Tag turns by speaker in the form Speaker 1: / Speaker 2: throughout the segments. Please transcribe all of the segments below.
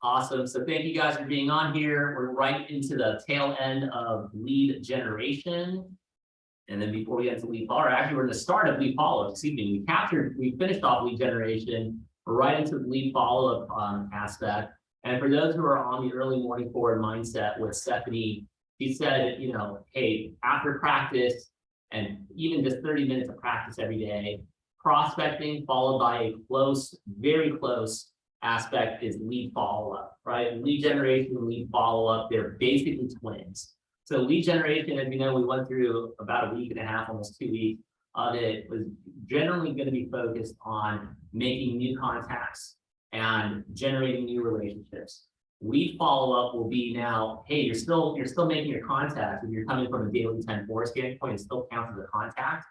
Speaker 1: Awesome. So thank you guys for being on here. We're right into the tail end of lead generation. And then before we get to lead follow, actually we're in the start of lead follow, excuse me. We finished off lead generation. We're right into the lead follow-up aspect. And for those who are on the early morning forward mindset with Stephanie, she said, hey, after practice and even just 30 minutes of practice every day, prospecting followed by a close, very close aspect is lead follow-up, right? Lead generation and lead follow-up, they're basically twins. So lead generation, as you know, we went through about a week and a half, almost 2 weeks of it, was generally going to be focused on making new contacts and generating new relationships. Lead follow-up will be now, hey, you're still making your contacts. If you're coming from a daily 10-4 standpoint, it still counts as a contact.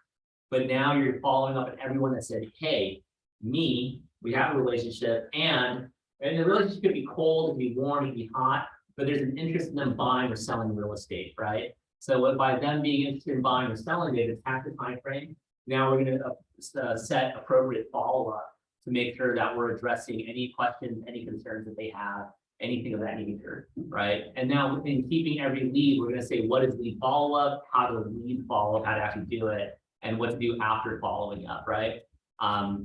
Speaker 1: But now you're following up at everyone that said, hey, we have a relationship, and the relationship could be cold, it could be warm, it could be hot, but there's an interest in them buying or selling real estate, right? So by them being interested in buying or selling, they've attacked the time frame. Now we're going to set appropriate follow-up to make sure that we're addressing any questions, any concerns that they have, anything of that nature, right? And now within keeping every lead, we're going to say what is lead follow-up, how to lead follow-up, how to actually do it, and what to do after following up, right?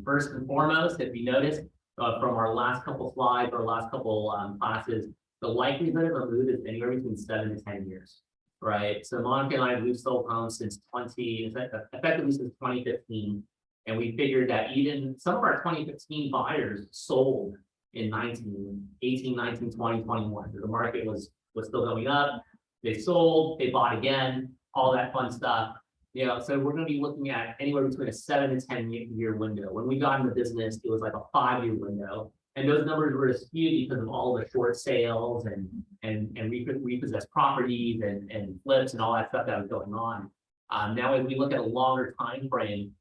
Speaker 1: First and foremost, if you noticed from our last couple slides or last couple classes, the likelihood of a move is anywhere between 7 to 10 years, right? So Monica and I, we've sold homes since effectively since 2015. And we figured that even some of our 2015 buyers sold in 18, 19, 20, 21. The market was still going up. They sold, they bought again, all that fun stuff. So we're going to be looking at anywhere between a 7 to 10 year window. When we got into business, it was like a 5-year window. And those numbers were skewed because of all the short sales and repossessed properties and flips and all that stuff that was going on. Now, as we look at a longer time frame,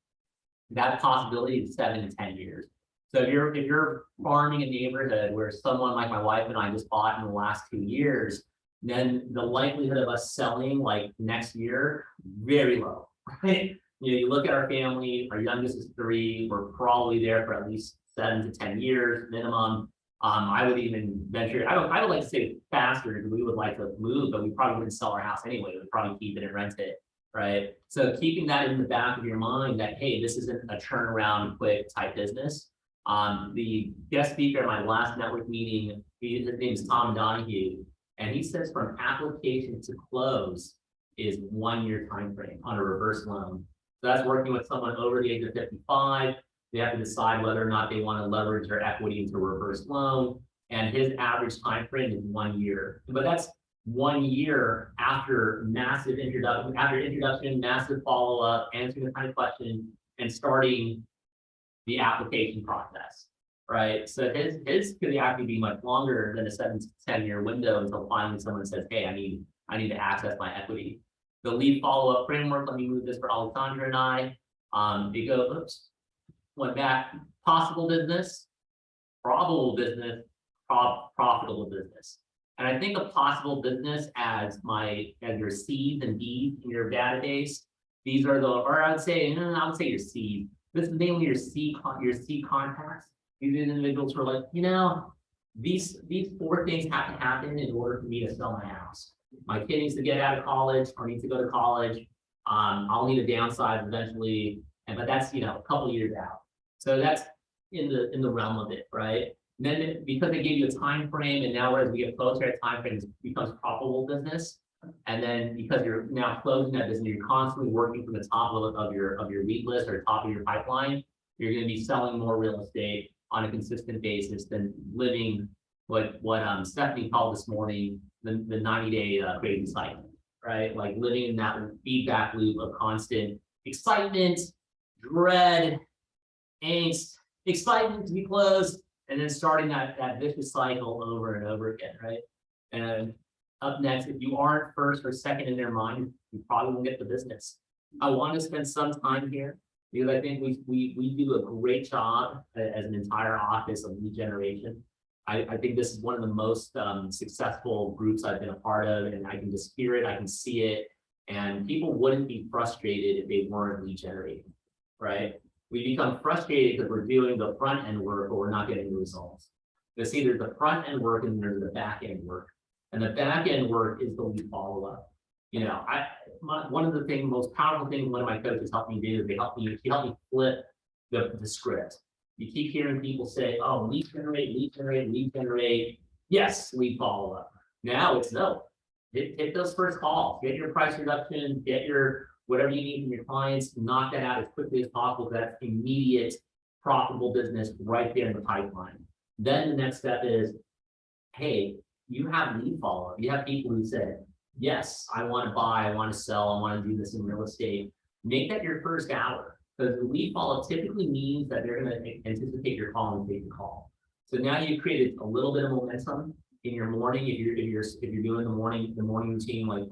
Speaker 1: that possibility is 7 to 10 years. So if you're farming a neighborhood where someone like my wife and I just bought in the last 2 years, then the likelihood of us selling like next year, very low, right? You look at our family, our youngest is 3, we're probably there for at least 7 to 10 years minimum. I would even venture, I would like to say faster because we would like to move, but we probably wouldn't sell our house anyway. We'd probably keep it and rent it, right? So keeping that in the back of your mind that, hey, this isn't a turnaround quick type business. The guest speaker at my last network meeting, his name is Tom Donahue. And he says from application to close is 1 year time frame on a reverse loan. So that's working with someone over the age of 55. They have to decide whether or not they want to leverage their equity into a reverse loan. And his average time frame is 1 year. But that's 1 year after massive introduction, massive follow-up, answering the kind of question, and starting the application process. Right. So his could actually be much longer than a 7 to 10 year window until finally someone says, hey, I need to access my equity. The lead follow-up framework, let me move this for Alexandra and I. Went back, possible business, probable business, profitable business. And I think of possible business as your C's and D's in your database. These are I would say your C's. This is mainly your C contacts. These individuals who are like, these 4 things have to happen in order for me to sell my house. My kid needs to get out of college or needs to go to college. I'll need a downsize eventually, but that's a couple years out. So that's in the realm of it, right? And then because they gave you a time frame, and now as we get closer, that time frame becomes profitable business. And then because you're now closing that business, you're constantly working from the top of your lead list or top of your pipeline. You're going to be selling more real estate on a consistent basis than living what Stephanie called this morning the 90-day crazy cycle, right? Like living in that feedback loop of constant excitement, dread, angst, excitement to be closed, and then starting that vicious cycle over and over again, right? And up next, if you aren't first or second in their mind, you probably won't get the business. I want to spend some time here because I think we do a great job as an entire office of lead generation. I think this is one of the most successful groups I've been a part of, and I can just hear it, I can see it, and people wouldn't be frustrated if they weren't lead generating, right? We become frustrated because we're doing the front end work, but we're not getting the results. See, there's the front end work and there's the back end work. And the back end work is the lead follow up. You know, one of the things, most powerful things one of my coaches helped me do is she helped me flip the script. You keep hearing people say, oh, lead generate, lead generate, lead generate. Yes, lead follow up. Now it's no. Hit those first calls, get your price reduction, get your whatever you need from your clients, knock that out as quickly as possible. That's immediate profitable business right there in the pipeline. Then the next step is, hey, you have lead follow-up. You have people who say, yes, I want to buy, I want to sell, I want to do this in real estate. Make that your first hour, because the lead follow-up typically means that they're going to anticipate your call and take the call. So now you've created a little bit of momentum in your morning. If you're doing the morning routine like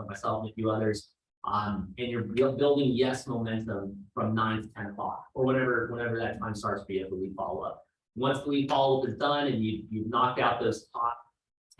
Speaker 1: myself and a few others, and you're building yes momentum from 9 to 10 o'clock or whenever that time starts for you at the lead follow-up. Once the lead follow-up is done and you've knocked out those top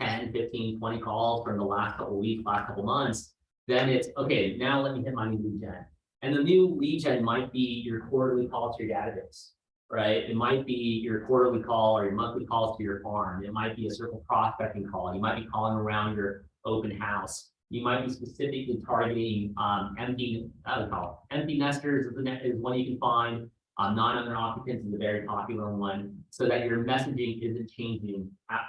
Speaker 1: 10, 15, 20 calls from the last couple of weeks, last couple of months, then it's okay, now let me hit my new lead gen. And the new lead gen might be your quarterly call to your database, right? It might be your quarterly call or your monthly calls to your farm. It might be a circle prospecting call. You might be calling around your open house. You might be specifically targeting empty nesters is one you can find. Non-owner occupants is a very popular one, so that your messaging isn't changing at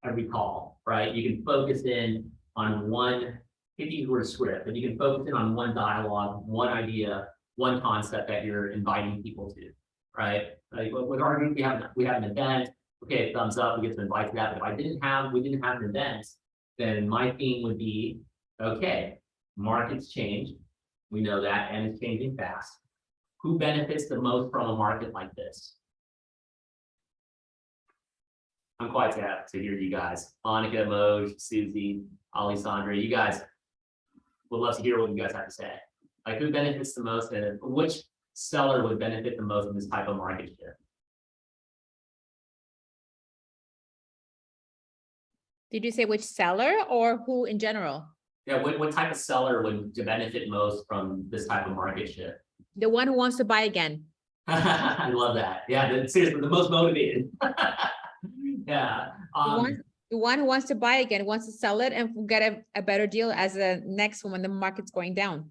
Speaker 1: every call, right? You can focus in on one, if you were a script, but you can focus in on one dialogue, one idea, one concept that you're inviting people to, right? Like with our group, we have an event. Okay, thumbs up, we get to invite to that. But if we didn't have an event, then my theme would be, okay, markets change. We know that, and it's changing fast. Who benefits the most from a market like this? I'm quite sad to hear you guys. Monica, Moj, Susie, Alessandra, you guys would love to hear what you guys have to say. Like, who benefits the most, and which seller would benefit the most in this type of market shift?
Speaker 2: Did you say which seller or who in general?
Speaker 1: Yeah, what type of seller would benefit most from this type of market shift?
Speaker 2: The one who wants to buy again.
Speaker 1: I love that. Yeah, seriously, the most motivated. Yeah.
Speaker 2: The one who wants to buy again, wants to sell it and get a better deal as a next one when the market's going down.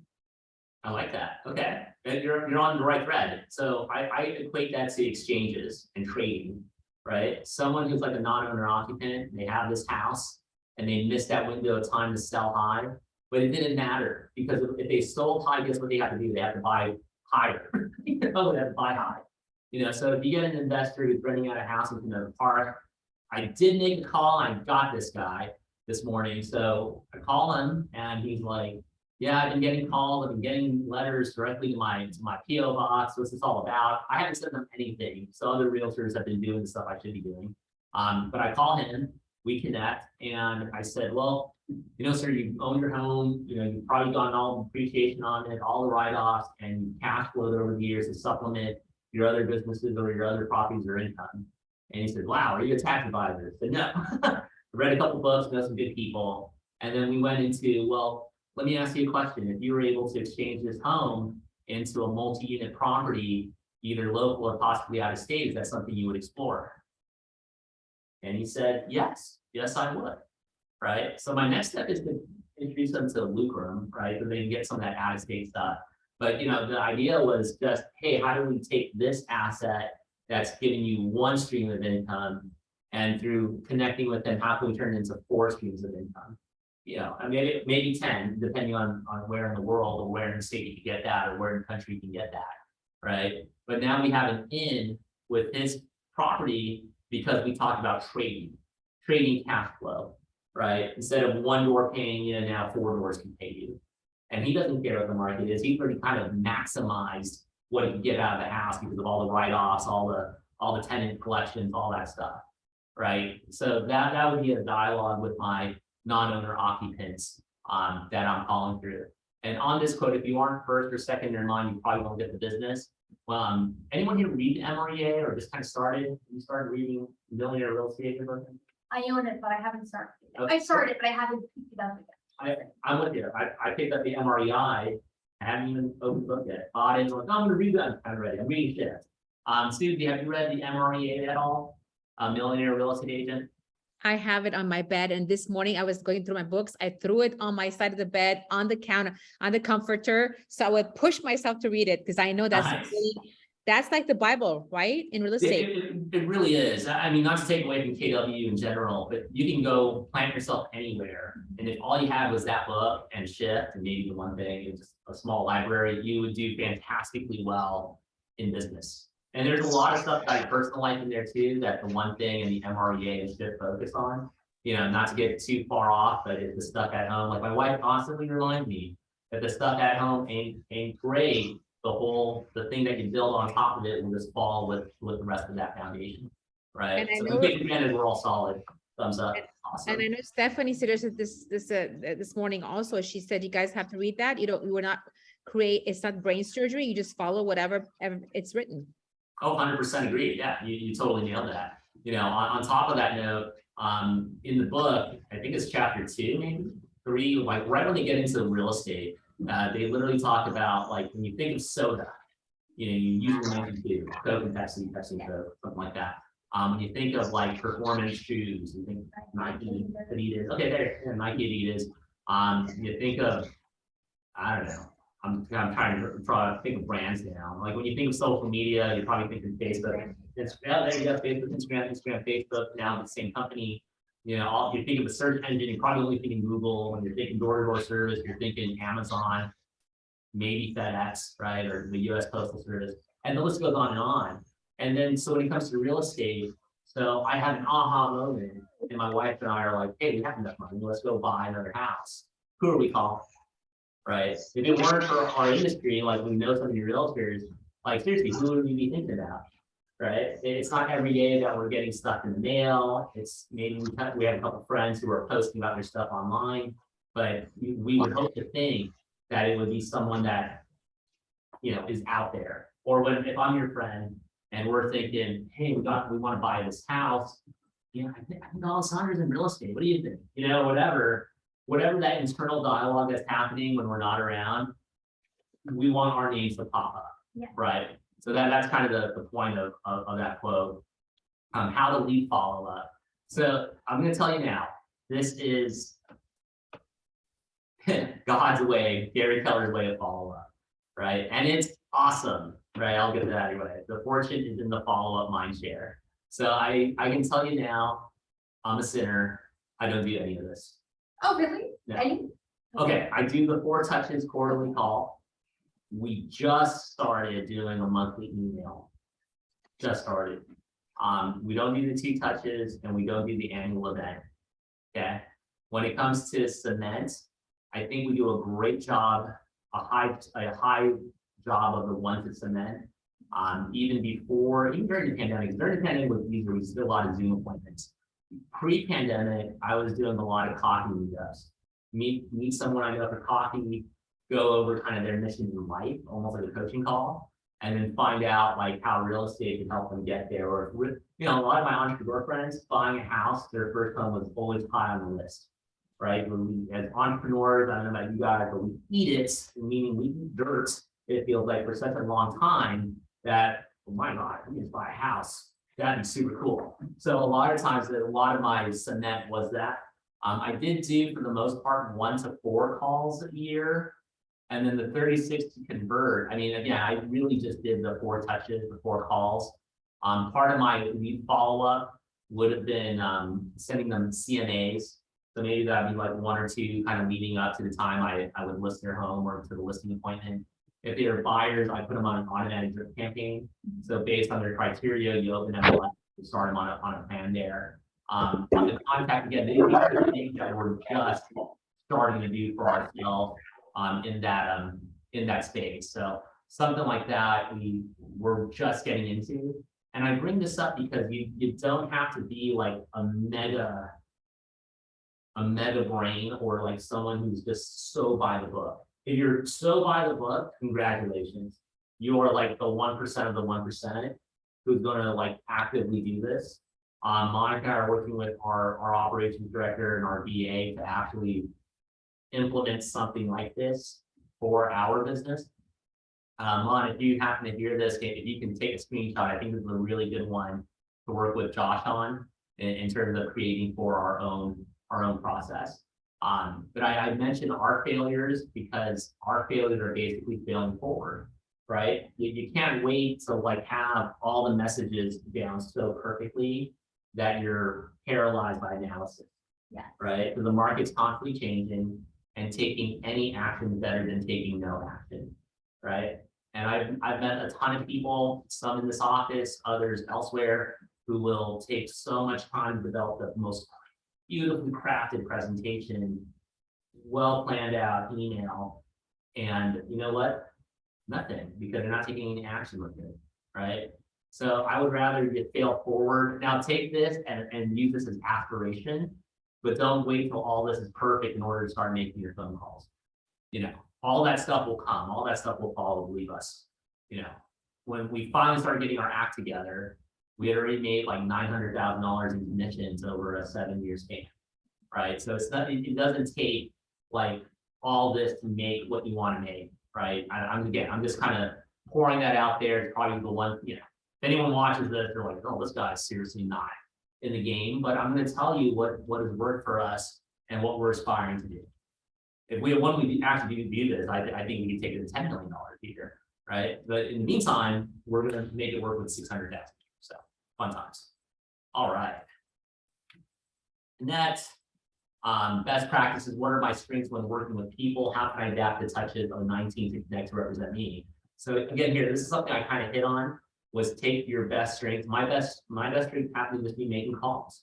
Speaker 1: I like that. Okay, and you're on the right thread. So I equate that to exchanges and trading, right? Someone who's like a non-owner occupant, they have this house and they missed that window of time to sell high, but it didn't matter, because if they sold high, guess what they have to do? They have to buy higher. They have to buy high. You know, so if you get an investor who's renting out a house in the park, I did make a call. I got this guy this morning. So I call him and he's like, yeah, I've been getting calls. I've been getting letters directly to my PO box. What's this all about? I haven't sent them anything. So other realtors have been doing the stuff I should be doing. But I call him, we connect, and I said, well, you know, sir, you own your home, you know, you've probably gotten all the appreciation on it, all the write-offs, and you cash flowed over the years to supplement your other businesses or your other properties or income. And he said, wow, are you a tax advisor? I said, no. I read a couple books, know some good people. And then we went into, well, let me ask you a question. If you were able to exchange this home into a multi-unit property, either local or possibly out of state, is that something you would explore? And he said, yes, I would, right? So my next step is to introduce them to Lucrum, right? So they can get some of that out of state stuff. But, you know, the idea was just, hey, how do we take this asset that's giving you one stream of income, and through connecting with them, how can we turn it into 4 streams of income? You know, I mean, maybe 10, depending on where in the world or where in the state you can get that, or where in the country you can get that, right? But now we have an in with his property because we talked about trading cash flow, right? Instead of one door paying you, now 4 doors can pay you. And he doesn't care what the market is. He's already kind of maximized what he can get out of the house because of all the write-offs, all the tenant collections, all that stuff, right? So that would be a dialogue with my non-owner occupants that I'm calling through. And on this quote, if you aren't first or second in your line, you probably won't get the business. Anyone here read the MREA or just kind of started? You started reading Millionaire Real Estate or something?
Speaker 3: I own it, but I haven't started it.
Speaker 1: Okay.
Speaker 3: I started, but I haven't picked it up again.
Speaker 1: I'm with you. I picked up the MREI. I haven't even opened the book yet. Bought it. Like, oh, I'm going to read that. I'm ready. I'm reading shit. Susie, have you read the MREA at all? a millionaire real estate agent?
Speaker 2: I have it on my bed, and this morning I was going through my books. I threw it on my side of the bed, on the counter, on the comforter. So I would push myself to read it because I know
Speaker 1: Nice.
Speaker 2: that's like the Bible, right? In real
Speaker 1: It,
Speaker 2: estate.
Speaker 1: it really is. I mean, not to take away from KW in general, but you can go plant yourself anywhere. And if all you had was that book and shift and maybe the one thing, and just a small library, you would do fantastically well in business. And there's a lot of stuff about your personal life in there too, that the one thing and the MREA and shift focus on, you know, not to get too far off, but it's the stuff at home. Like my wife constantly reminds me that the stuff at home ain't great. The thing that you build on top of it will just fall with the rest of that foundation, right?
Speaker 2: And I
Speaker 1: So
Speaker 2: know-
Speaker 1: the big advantage, we're all solid. Thumbs up. Awesome.
Speaker 2: And I know Stephanie suggested this morning also. She said, you guys have to read that. You will not create, it's not brain surgery. You just follow whatever it's written.
Speaker 1: Oh, 100% agree. Yeah, you totally nailed that. You know, on top of that note, in the book, I think it's chapter 2, maybe 3, like right when they get into real estate, they literally talk about like when you think of soda, you know, you usually mention two, Coke and Pepsi, Pepsi and Coke, something like that. When you think of like performance shoes, you think Nike, Adidas. Okay, there, Nike, Adidas. You think of, I don't know. I'm trying to think of brands now. Like when you think of social media, you're probably thinking Facebook. There you go, Facebook, Instagram, Facebook. Now it's the same company. You know, you think of a search engine, you're probably only thinking Google. When you're thinking door-to-door service, you're thinking Amazon, maybe FedEx, right, or the U.S. Postal Service, and the list goes on and on. And then, so when it comes to real estate, so I had an aha moment, and my wife and I are like, hey, we have enough money, let's go buy another house. Who are we calling? Right? If it weren't for our industry, like we know some of your realtors, like seriously, who would we be thinking about? Right? It's not every day that we're getting stuff in the mail. It's maybe we have a couple friends who are posting about their stuff online, but we would hope to think that it would be someone that, you know, is out there. Or if I'm your friend and we're thinking, hey, we want to buy this house, you know, I think Alessandra's in real estate. What do you think? You know, whatever that internal dialogue that's happening when we're not around, we want our names to pop up.
Speaker 3: Yeah.
Speaker 1: Right. So that's kind of the point of that quote. How to lead follow up. So I'm going to tell you now, this is God's way, Gary Keller's way of follow up, right? And it's awesome, right? I'll get to that anyway. The fortune is in the follow up mind share. So I can tell you now, I'm a sinner. I don't do any of this.
Speaker 3: Oh, really?
Speaker 1: No.
Speaker 3: Any?
Speaker 1: Okay, I do the 4 touches quarterly call. We just started doing a monthly email. Just started. We don't do the 2 touches and we don't do the annual event. Okay. When it comes to cement, I think we do a great job, a high job of the 1 to cement. Even during the pandemic was easier. We did a lot of Zoom appointments. Pre-pandemic, I was doing a lot of coffee with us. Meet someone I know for coffee, go over kind of their mission in life, almost like a coaching call, and then find out like how real estate can help them get there. Or, you know, a lot of my entrepreneur friends buying a house, their first home was always high on the list, right? When we, as entrepreneurs, I don't know about you guys, but we eat it, meaning we eat dirt, it feels like for such a long time that, oh my God, we can just buy a house. That'd be super cool. So a lot of times, a lot of my cement was that. I did do, for the most part, 1 to 4 calls a year. And then the 36 to convert. I mean, again, I really just did the 4 touches, the 4 calls. Part of my lead follow-up would have been sending them CMAs. So maybe that'd be like 1 or 2 kind of leading up to the time I would list their home or to the listing appointment. If they're buyers, I put them on an automatic drip campaign. So based on their criteria, you open them up, you start them on a plan there. The contact, again, these are the things that we're just starting to do for ourselves in that space. So something like that we're just getting into. And I bring this up because you don't have to be like a mega brain or like someone who's just so by the book. If you're so by the book, congratulations. You are like the 1% of the 1% who's going to like actively do this. Monica and I are working with our operations director and our VA to actually implement something like this for our business. Mon, if you happen to hear this, if you can take a screenshot, I think this is a really good one work with Josh on in terms of creating for our own process. But I mentioned our failures because our failures are basically failing forward, right? You can't wait to like have all the messages down so perfectly that you're paralyzed by analysis.
Speaker 3: Yeah.
Speaker 1: Right? So the market's constantly changing, and taking any action is better than taking no action, right? And I've met a ton of people, some in this office, others elsewhere, who will take so much time to develop the most beautifully crafted presentation, well planned out email, and you know what? Nothing, because they're not taking any action with it, right? So I would rather you fail forward. Now take this and use this as aspiration, but don't wait till all this is perfect in order to start making your phone calls. You know, all that stuff will come, all that stuff will follow, believe us. You know, when we finally started getting our act together, we had already made like $900,000 in commissions over a 7-year span, right? So it's not, it doesn't take like all this to make what you want to make, right? I'm just kind of pouring that out there. It's probably the one, you know, if anyone watches this, they're like, oh, this guy's seriously not in the game, but I'm going to tell you what has worked for us and what we're aspiring to do. If we actually do this, I think we can take it to $10 million a year, right? But in the meantime, we're going to make it work with 600,000. So fun times. All right. Next, best practices. What are my strengths when working with people? How can I adapt the touches of 19 to connect to represent me? So again, here, this is something I kind of hit on, was take your best strengths. My best strength happens to be making calls,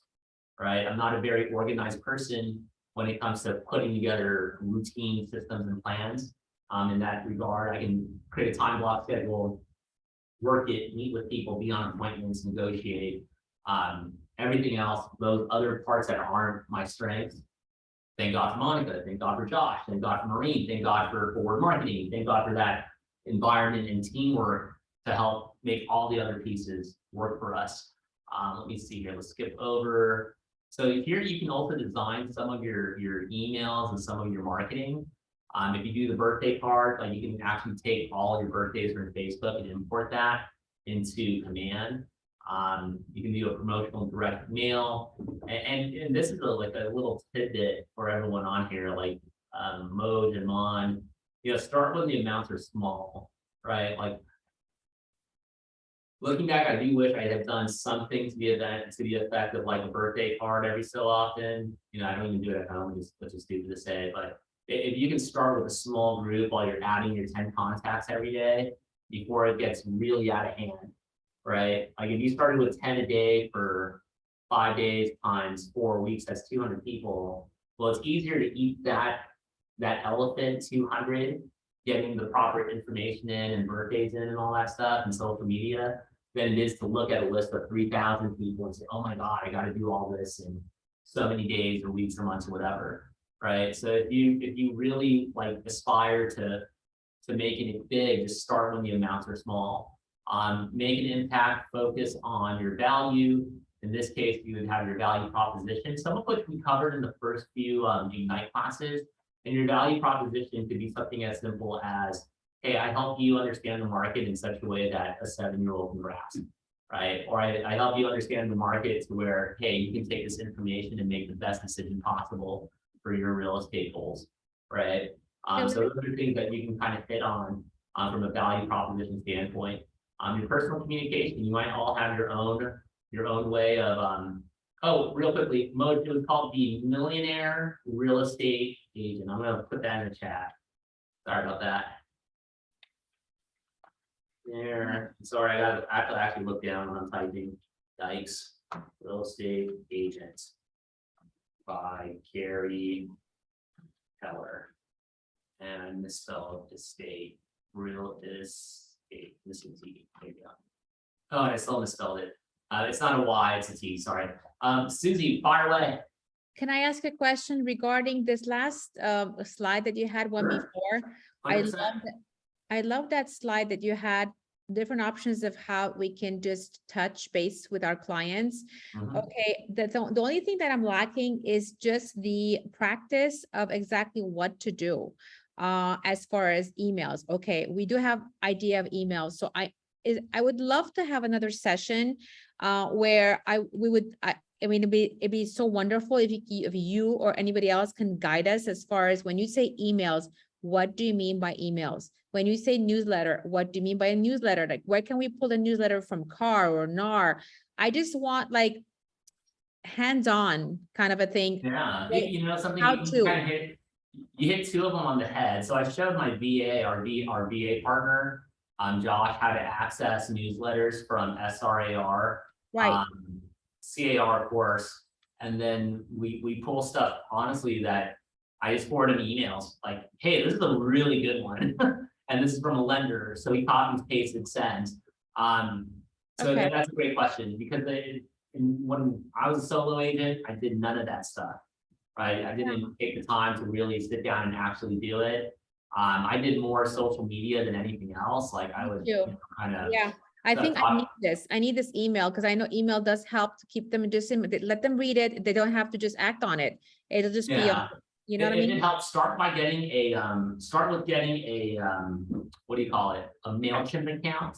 Speaker 1: right? I'm not a very organized person when it comes to putting together routine systems and plans. In that regard, I can create a time block schedule, work it, meet with people, be on appointments, negotiate. Everything else, those other parts that aren't my strengths, thank God for Monica, thank God for Josh, thank God for Maureen, thank God for forward marketing, thank God for that environment and teamwork to help make all the other pieces work for us. Let me see here, let's skip over. So here you can also design some of your emails and some of your marketing. If you do the birthday card, like you can actually take all your birthdays from Facebook and import that into Command. You can do a promotional direct mail, and this is like a little tidbit for everyone on here, like Moj and Mon. You know, start when the amounts are small, right? Like looking back, I do wish I had done something to the effect of like a birthday card every so often. You know, I don't even do it at home, which is stupid to say, but if you can start with a small group while you're adding your 10 contacts every day before it gets really out of hand, right? Like if you started with 10 a day for 5 days times 4 weeks, that's 200 people. Well, it's easier to eat that elephant 200, getting the proper information in and birthdays in and all that stuff and social media, than it is to look at a list of 3,000 people and say, oh my God, I got to do all this in so many days or weeks or months or whatever, right? So if you really like aspire to making it big, just start when the amounts are small. Make an impact, focus on your value. In this case, you would have your value proposition, some of which we covered in the first few Ignite classes. And your value proposition could be something as simple as, hey, I help you understand the market in such a way that a 7-year-old can grasp, right? Or I help you understand the market to where, hey, you can take this information and make the best decision possible for your real estate goals, right? So those are things that you can kind of hit on from a value proposition standpoint. Your personal communication, you might all have your own way of, oh, real quickly, Moj, it was called the Millionaire Real Estate Agent. I'm gonna put that in the chat. Sorry about that. There, sorry, I have to actually look down when I'm typing. Dykes Real Estate Agent by Carrie Keller. And I misspelled estate. Real estate. This is E. There you go. Oh, and I still misspelled it. It's not a Y, it's a T, sorry. Susie, fire away.
Speaker 2: Can I ask a question regarding this last slide that you had one before?
Speaker 1: 100%.
Speaker 2: I love that slide that you had different options of how we can just touch base with our clients. Okay, the only thing that I'm lacking is just the practice of exactly what to do as far as emails. Okay, we do have idea of emails. So is I would love to have another session where I mean, it'd be so wonderful if you or anybody else can guide us as far as when you say emails, what do you mean by emails? When you say newsletter, what do you mean by a newsletter? Like, where can we pull a newsletter from CAR or NAR? I just want like hands-on kind of a thing.
Speaker 1: Yeah,
Speaker 2: Like,
Speaker 1: you know, something
Speaker 2: how
Speaker 1: you
Speaker 2: to.
Speaker 1: kind of hit two of them on the head. So I showed my VA, our VA partner, Josh, how to access newsletters from SRAR,
Speaker 2: Right.
Speaker 1: CAR, of course, and then we pull stuff honestly that I just forward him emails like, hey, this is a really good one, and this is from a lender, so he copies, pasted, sends. So
Speaker 2: Okay.
Speaker 1: that's a great question because when I was a solo agent, I did none of that stuff. Right, I didn't take the time to really sit down and actually do it. I did more social media than anything else. Like I would kind of.
Speaker 2: Yeah, I
Speaker 1: So
Speaker 2: think I need this. I need this email because I know email does help to keep them just let them read it. They don't have to just act on it. It'll just be, you know what I mean?
Speaker 1: It helps start by getting a start with getting a what do you call it? A MailChimp account,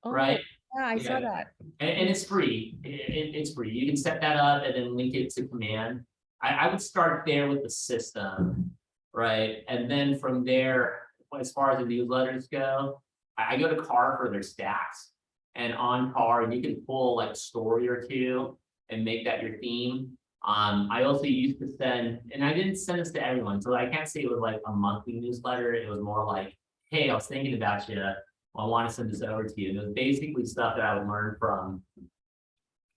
Speaker 1: right?
Speaker 2: Yeah, I saw that.
Speaker 1: And it's free. It's free. You can set that up and then link it to command. I would start there with the system, right? And then from there, as far as the newsletters go, I go to CAR for their stats. And on CAR, you can pull like a story or two and make that your theme. I also used to send, and I didn't send this to everyone, so I can't say it was like a monthly newsletter. It was more like, hey, I was thinking about you. I want to send this over to you. And it was basically stuff that I would learn from,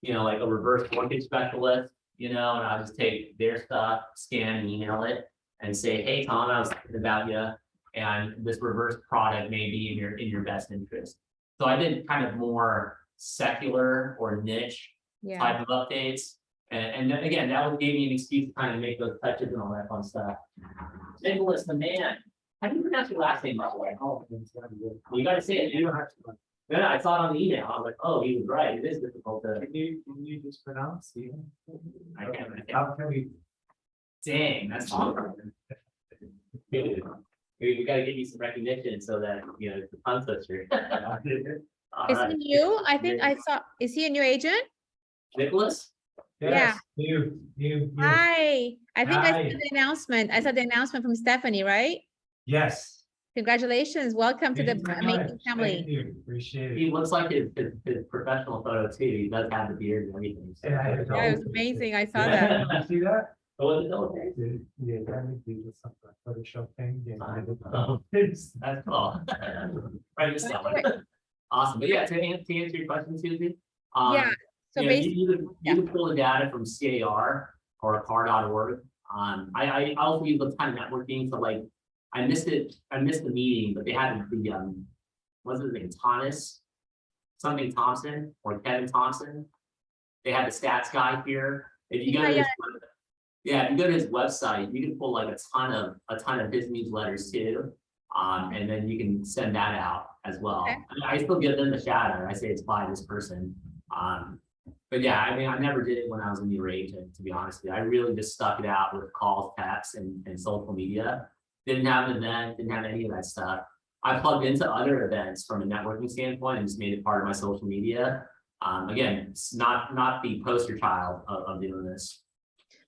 Speaker 1: you know, like a reverse mortgage specialist. You know, and I'll just take their stuff, scan and email it and say, hey, Tom, I was thinking about you. And this reverse product may be in your best interest. So I did kind of more secular or niche type of updates. And then again, that gave me an excuse to kind of make those touches and all that fun stuff. Nicholas, the man. How do you pronounce your last name, by the way? Oh, you got to say it. You don't have to. No, I saw it on the email. I was like, oh, he was right. It is difficult to.
Speaker 4: Can you just pronounce it?
Speaker 1: I can't.
Speaker 4: How can we?
Speaker 1: Dang, that's awesome. We gotta give you some recognition so that, you know, it's a tongue twister.
Speaker 2: Is he new? I think I saw, is he a new agent?
Speaker 1: Nicholas?
Speaker 4: Yes, you.
Speaker 2: Hi, I think I saw
Speaker 4: Hi.
Speaker 2: the announcement. I saw the announcement from Stephanie, right?
Speaker 4: Yes.
Speaker 2: Congratulations. Welcome to the
Speaker 4: Thank you very
Speaker 2: amazing
Speaker 4: much.
Speaker 2: family.
Speaker 4: Thank you. Appreciate it.
Speaker 1: He looks like his professional photo too. He does have the beard and everything. So.
Speaker 4: Yeah,
Speaker 2: Yeah, it was amazing. I saw that.
Speaker 4: You see that?
Speaker 1: Oh, it's okay.
Speaker 4: Yeah, that is some Photoshop thing. Yeah.
Speaker 1: Oh. That's cool. Right, just that one. Awesome. But yeah, to answer your question, Susie.
Speaker 2: Yeah, so
Speaker 1: you know,
Speaker 2: basically,
Speaker 1: you can pull the data from CAR or car.org. I also use the time networking. So like, I missed the meeting, but they had the what's his name, something Thompson or Kevin Thompson. They had the stats guy here. If you go to if you go to his website, you can pull like a ton of his newsletters too. And then you can send that out as well.
Speaker 2: Okay.
Speaker 1: I mean, I still give them the shout out. I say it's by this person. But yeah, I mean, I never did it when I was a new agent, to be honest with you. I really just stuck it out with calls, texts, and social media. Didn't have an event, didn't have any of that stuff. I plugged into other events from a networking standpoint and just made it part of my social media. Again, it's not the poster child of doing this.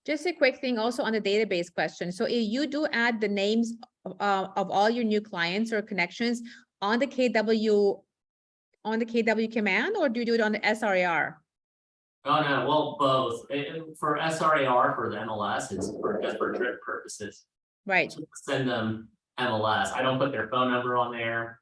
Speaker 2: just a quick thing also on the database question. So if you do add the names of all your new clients or connections on the KW command, or do you do it on the SRAR?
Speaker 1: Oh no, well, both. For SRAR, for the MLS, it's just for drip purposes.
Speaker 2: Right.
Speaker 1: So send them MLS. I don't put their phone number on there.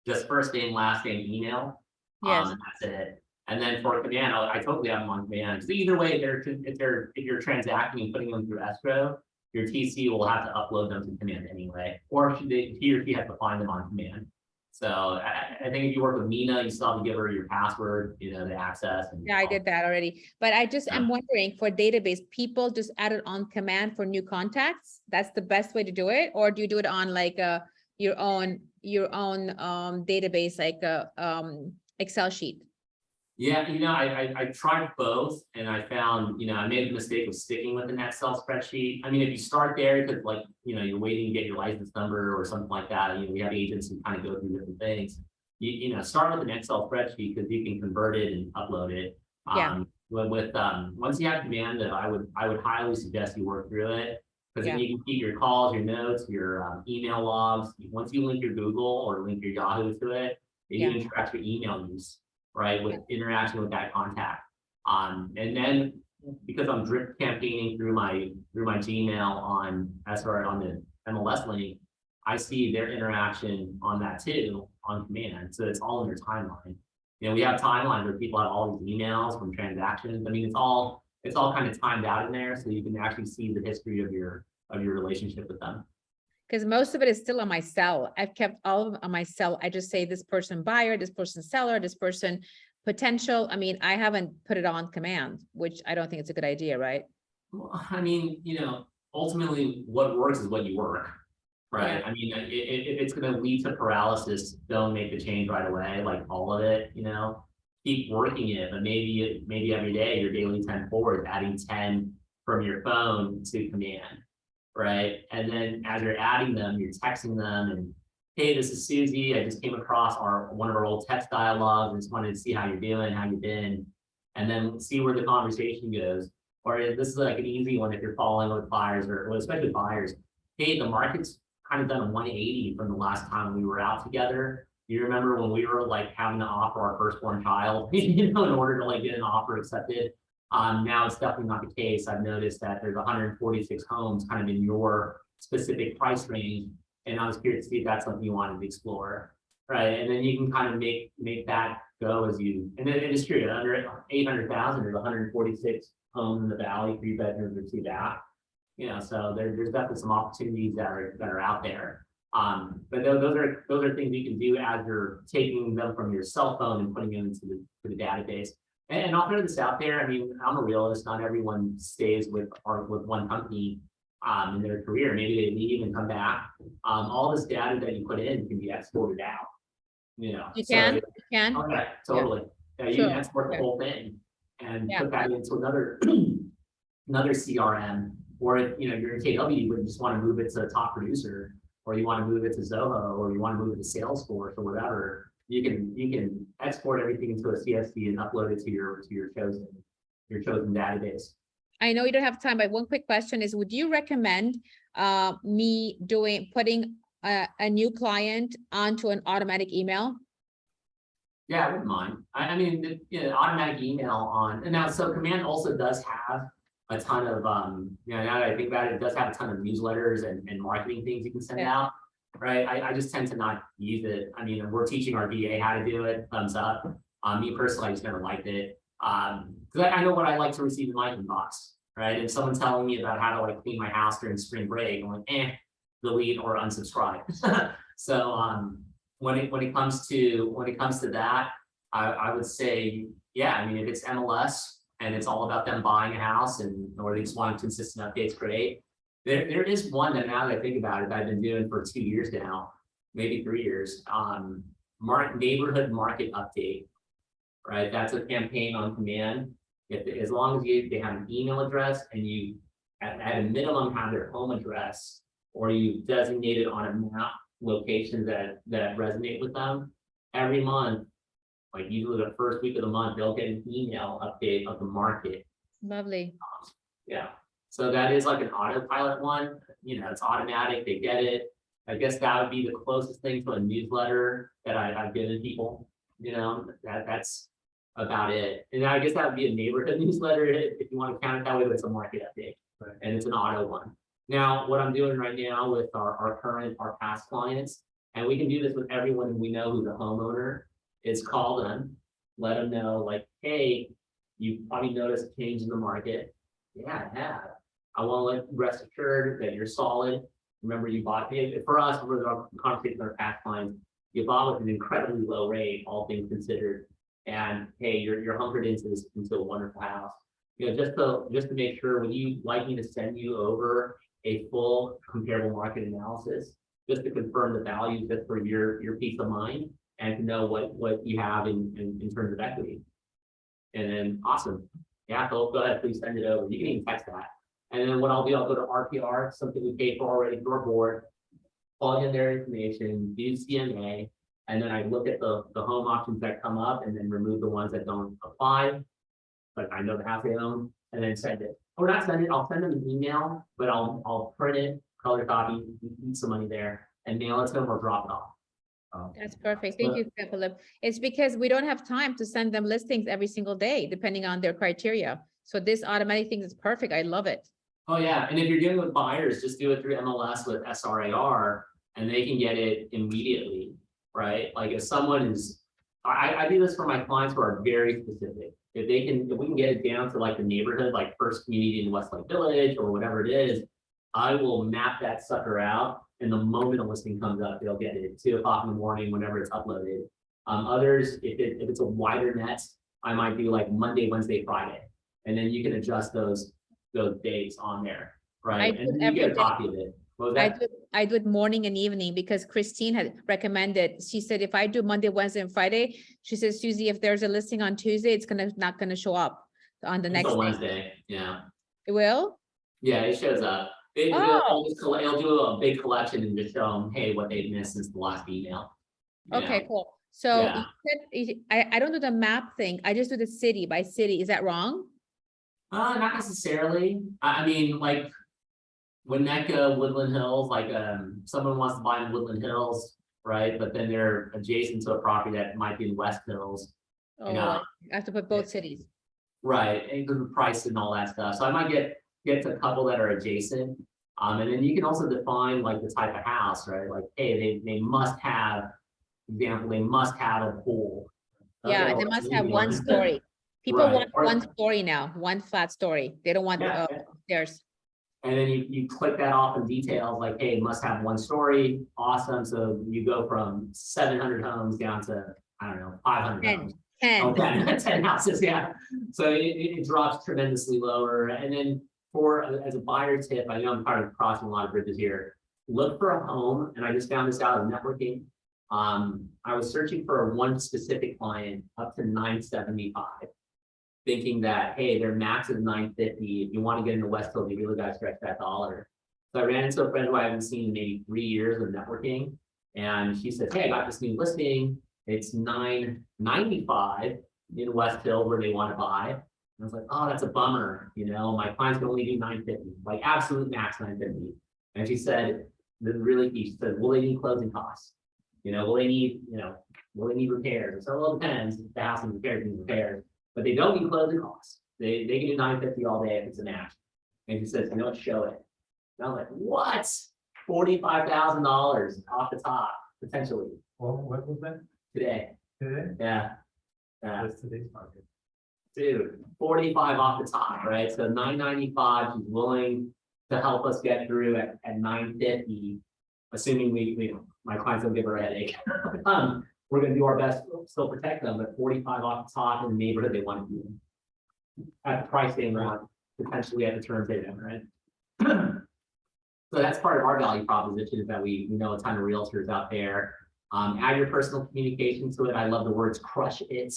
Speaker 1: Just first name, last name, email.
Speaker 2: Yes.
Speaker 1: And that's it. And then for command, I totally have them on command. So either way, if you're transacting and putting them through escrow, your TC will have to upload them to command anyway, or he or she has to find them on command. So I think if you work with Mina, you still have to give her your password, you know, the access. And
Speaker 2: Yeah, I did that already. But I just am wondering, for database, people just add it on command for new contacts. That's the best way to do it, or do you do it on like your own database, like a Excel sheet?
Speaker 1: Yeah, you know, I tried both, and I found, you know, I made the mistake of sticking with an Excel spreadsheet. I mean, if you start there, because like, you know, you're waiting to get your license number or something like that. You know, we have agents who kind of go through different things. you know, start with an Excel spreadsheet because you can convert it and upload it.
Speaker 2: Yeah.
Speaker 1: Once you have command, though, I would highly suggest you work through it. Because then
Speaker 2: Yeah.
Speaker 1: you can keep your calls, your notes, your email logs. Once you link your Google or link your Yahoo to it, it
Speaker 2: Yeah.
Speaker 1: even tracks your email use, right? With interaction with that contact. And then because I'm drip campaigning through my Gmail on the MLS link, I see their interaction on that too on command. So it's all in their timeline. You know, we have timelines where people have all these emails from transactions. I mean, it's all kind of timed out in there, so you can actually see the history of your relationship with them.
Speaker 2: Because most of it is still on my cell. I've kept all of them on my cell. I just say this person buyer, this person seller, this person potential. I mean, I haven't put it on command, which I don't think it's a good idea, right?
Speaker 1: Well, I mean, you know, ultimately what works is what you work, right? I mean, if it's going to lead to paralysis, don't make the change right away, like all of it, you know, keep working it, but maybe every day your daily 10 forward, adding 10 from your phone to command, right? And then as you're adding them, you're texting them and, hey, this is Susie. I just came across one of our old text dialogues and just wanted to see how you're doing, how you've been, and then see where the conversation goes. Or this is like an easy one if you're following with buyers or especially buyers. Hey, the market's kind of done a 180 from the last time we were out together. You remember when we were like having to offer our firstborn child, you know, in order to like get an offer accepted. Now it's definitely not the case. I've noticed that there's 146 homes kind of in your specific price range. And I was curious to see if that's something you wanted to explore, right? And then you can kind of make that go as you, and then it is true, under 800,000, there's 146 homes in the valley, 3 bedrooms or 2 bath. You know, so there's definitely some opportunities that are out there. But those are things you can do as you're taking them from your cell phone and putting them into the database. And I'll throw this out there. I mean, I'm a realist. Not everyone stays with one company in their career. Maybe they leave and come back. All this data that you put in can be exported out. You know,
Speaker 2: You can.
Speaker 1: Okay, totally. Yeah, you
Speaker 2: Sure.
Speaker 1: can export the whole thing and
Speaker 2: Yeah.
Speaker 1: put that into another CRM. Or if you know you're in KW, you would just want to move it to a top producer, or you want to move it to Zoho, or you want to move it to Salesforce or whatever. You can export everything into a CSV and upload it to your chosen database.
Speaker 2: I know you don't have time, but one quick question is, would you recommend me putting a new client onto an automatic email?
Speaker 1: Yeah, I wouldn't mind. I mean, automatic email on, and now so Command also does have a ton of you know, now that I think about it, it does have a ton of newsletters and marketing things you can send out, right? I just tend to not use it. I mean, we're teaching our VA how to do it, thumbs up. Me personally, I just never liked it. Because I know what I like to receive in my inbox, right? If someone's telling me about how to like clean my house during spring break, I'm like, delete or unsubscribe. So when it comes to that, I would say, yeah, I mean, if it's MLS and it's all about them buying a house or they just want consistent updates, great. There is one that now that I think about it, I've been doing for 2 years now, maybe 3 years. Neighborhood market update, right? That's a campaign on command. As long as they have an email address and you at a minimum have their home address, or you designated on a map locations that resonate with them, every month, like usually the first week of the month, they'll get an email update of the market.
Speaker 2: Lovely.
Speaker 1: Yeah. So that is like an autopilot one, you know, it's automatic, they get it. I guess that would be the closest thing to a newsletter that I've given people, you know, that's about it. And I guess that would be a neighborhood newsletter if you want to count it that way, but it's a market update, right? And it's an auto one. Now, what I'm doing right now with our past clients, and we can do this with everyone we know who's a homeowner, is call them, let them know, like, hey, you probably noticed a change in the market. Yeah, I have. I want to let rest assured that you're solid. Remember, you bought it for us. For the conversation with our past clients, you bought with an incredibly low rate, all things considered. And hey, you're hunkered into a wonderful house. You know, just to make sure, when you like me to send you over a full comparable market analysis, just to confirm the value, just for your peace of mind, and to know what you have in terms of equity. And then awesome. Yeah, go ahead, please send it over. You can even text that. And then what I'll do, I'll go to RPR, something we paid for already through our board, plug in their information, do CMA, And then I look at the home options that come up and then remove the ones that don't apply. Like I know the house they own, and then send it. Or not send it, I'll send them an email, but I'll print it, color copy, eat some money there, and mail it to them or drop it off.
Speaker 2: That's perfect. Thank you, Philip. It's because we don't have time to send them listings every single day, depending on their criteria. So this automatic thing is perfect. I love it.
Speaker 1: Oh, yeah, and if you're dealing with buyers, just do it through MLS with SRAR, and they can get it immediately, right? Like if someone is, I do this for my clients who are very specific. If we can get it down to like the neighborhood, like First Community in Westlake Village or whatever it is, I will map that sucker out. And the moment a listing comes up, they'll get it at 2 o'clock in the morning, whenever it's uploaded. Others, if it's a wider net, I might do like Monday, Wednesday, Friday. And then you can adjust those dates on there, right? And then you get a copy of it. What was that?
Speaker 2: I do it morning and evening because Christine had recommended, she said, if I do Monday, Wednesday, and Friday, she says, Susie, if there's a listing on Tuesday, it's not gonna show up on the next day.
Speaker 1: Wednesday, yeah.
Speaker 2: It will?
Speaker 1: Yeah, it shows up. It'll do a big collection and just show them, hey, what they've missed since the last email.
Speaker 2: Okay, cool. So
Speaker 1: Yeah.
Speaker 2: you said, I don't do the map thing. I just do the city by city. Is that wrong?
Speaker 1: Not necessarily. I mean, like Winnetka, Woodland Hills, like someone wants to buy in Woodland Hills, right? But then they're adjacent to a property that might be in West Hills.
Speaker 2: Oh,
Speaker 1: Yeah.
Speaker 2: I have to put both cities.
Speaker 1: Right, and the price and all that stuff. So I might get to a couple that are adjacent. And then you can also define like the type of house, right? Like, hey, they must have, example, they must have a pool.
Speaker 2: Yeah,
Speaker 1: Okay,
Speaker 2: and they
Speaker 1: well,
Speaker 2: must have
Speaker 1: you
Speaker 2: one
Speaker 1: know.
Speaker 2: story. People
Speaker 1: Right,
Speaker 2: want
Speaker 1: or-
Speaker 2: one story now, one flat story. They don't want
Speaker 1: Yeah,
Speaker 2: theirs.
Speaker 1: And then you click that off in details, like, hey, it must have one story. Awesome. So you go from 700 homes down to, I don't know, 500 homes.
Speaker 2: 10.
Speaker 1: Oh, 10 houses, yeah. So it drops tremendously lower. And then as a buyer tip, I know I'm part of crossing a lot of bridges here. Look for a home, and I just found this out of networking. I was searching for one specific client up to 975, thinking that, hey, their max is 950. If you want to get into West Hill, you really got to stretch that dollar. So I ran into a friend who I haven't seen in maybe 3 years of networking, and she said, hey, I got this new listing. It's 995 in West Hill where they want to buy. And I was like, oh, that's a bummer. You know, my clients can only do 950, like absolute max 950. And she said, this is really key. She said, will they need closing costs? You know, will they need repairs? So it depends. The house needs repairs, but they don't need closing costs. They can do 950 all day if it's a match. And she says, you know what, show it. And I'm like, what? $45,000 off the top, potentially.
Speaker 4: Well, what was that
Speaker 1: Today.
Speaker 4: today?
Speaker 1: Yeah.
Speaker 4: That's today's market.
Speaker 1: Dude, 45 off the top, right? So 995, she's willing to help us get through at 950, assuming my clients don't give her a headache. We're gonna do our best to still protect them, but 45 off the top in the neighborhood they want to be in. At the price they want, potentially at the terms they want, right? So that's part of our value proposition, is that we know a ton of realtors out there. Add your personal communication to it. I love the words crush it,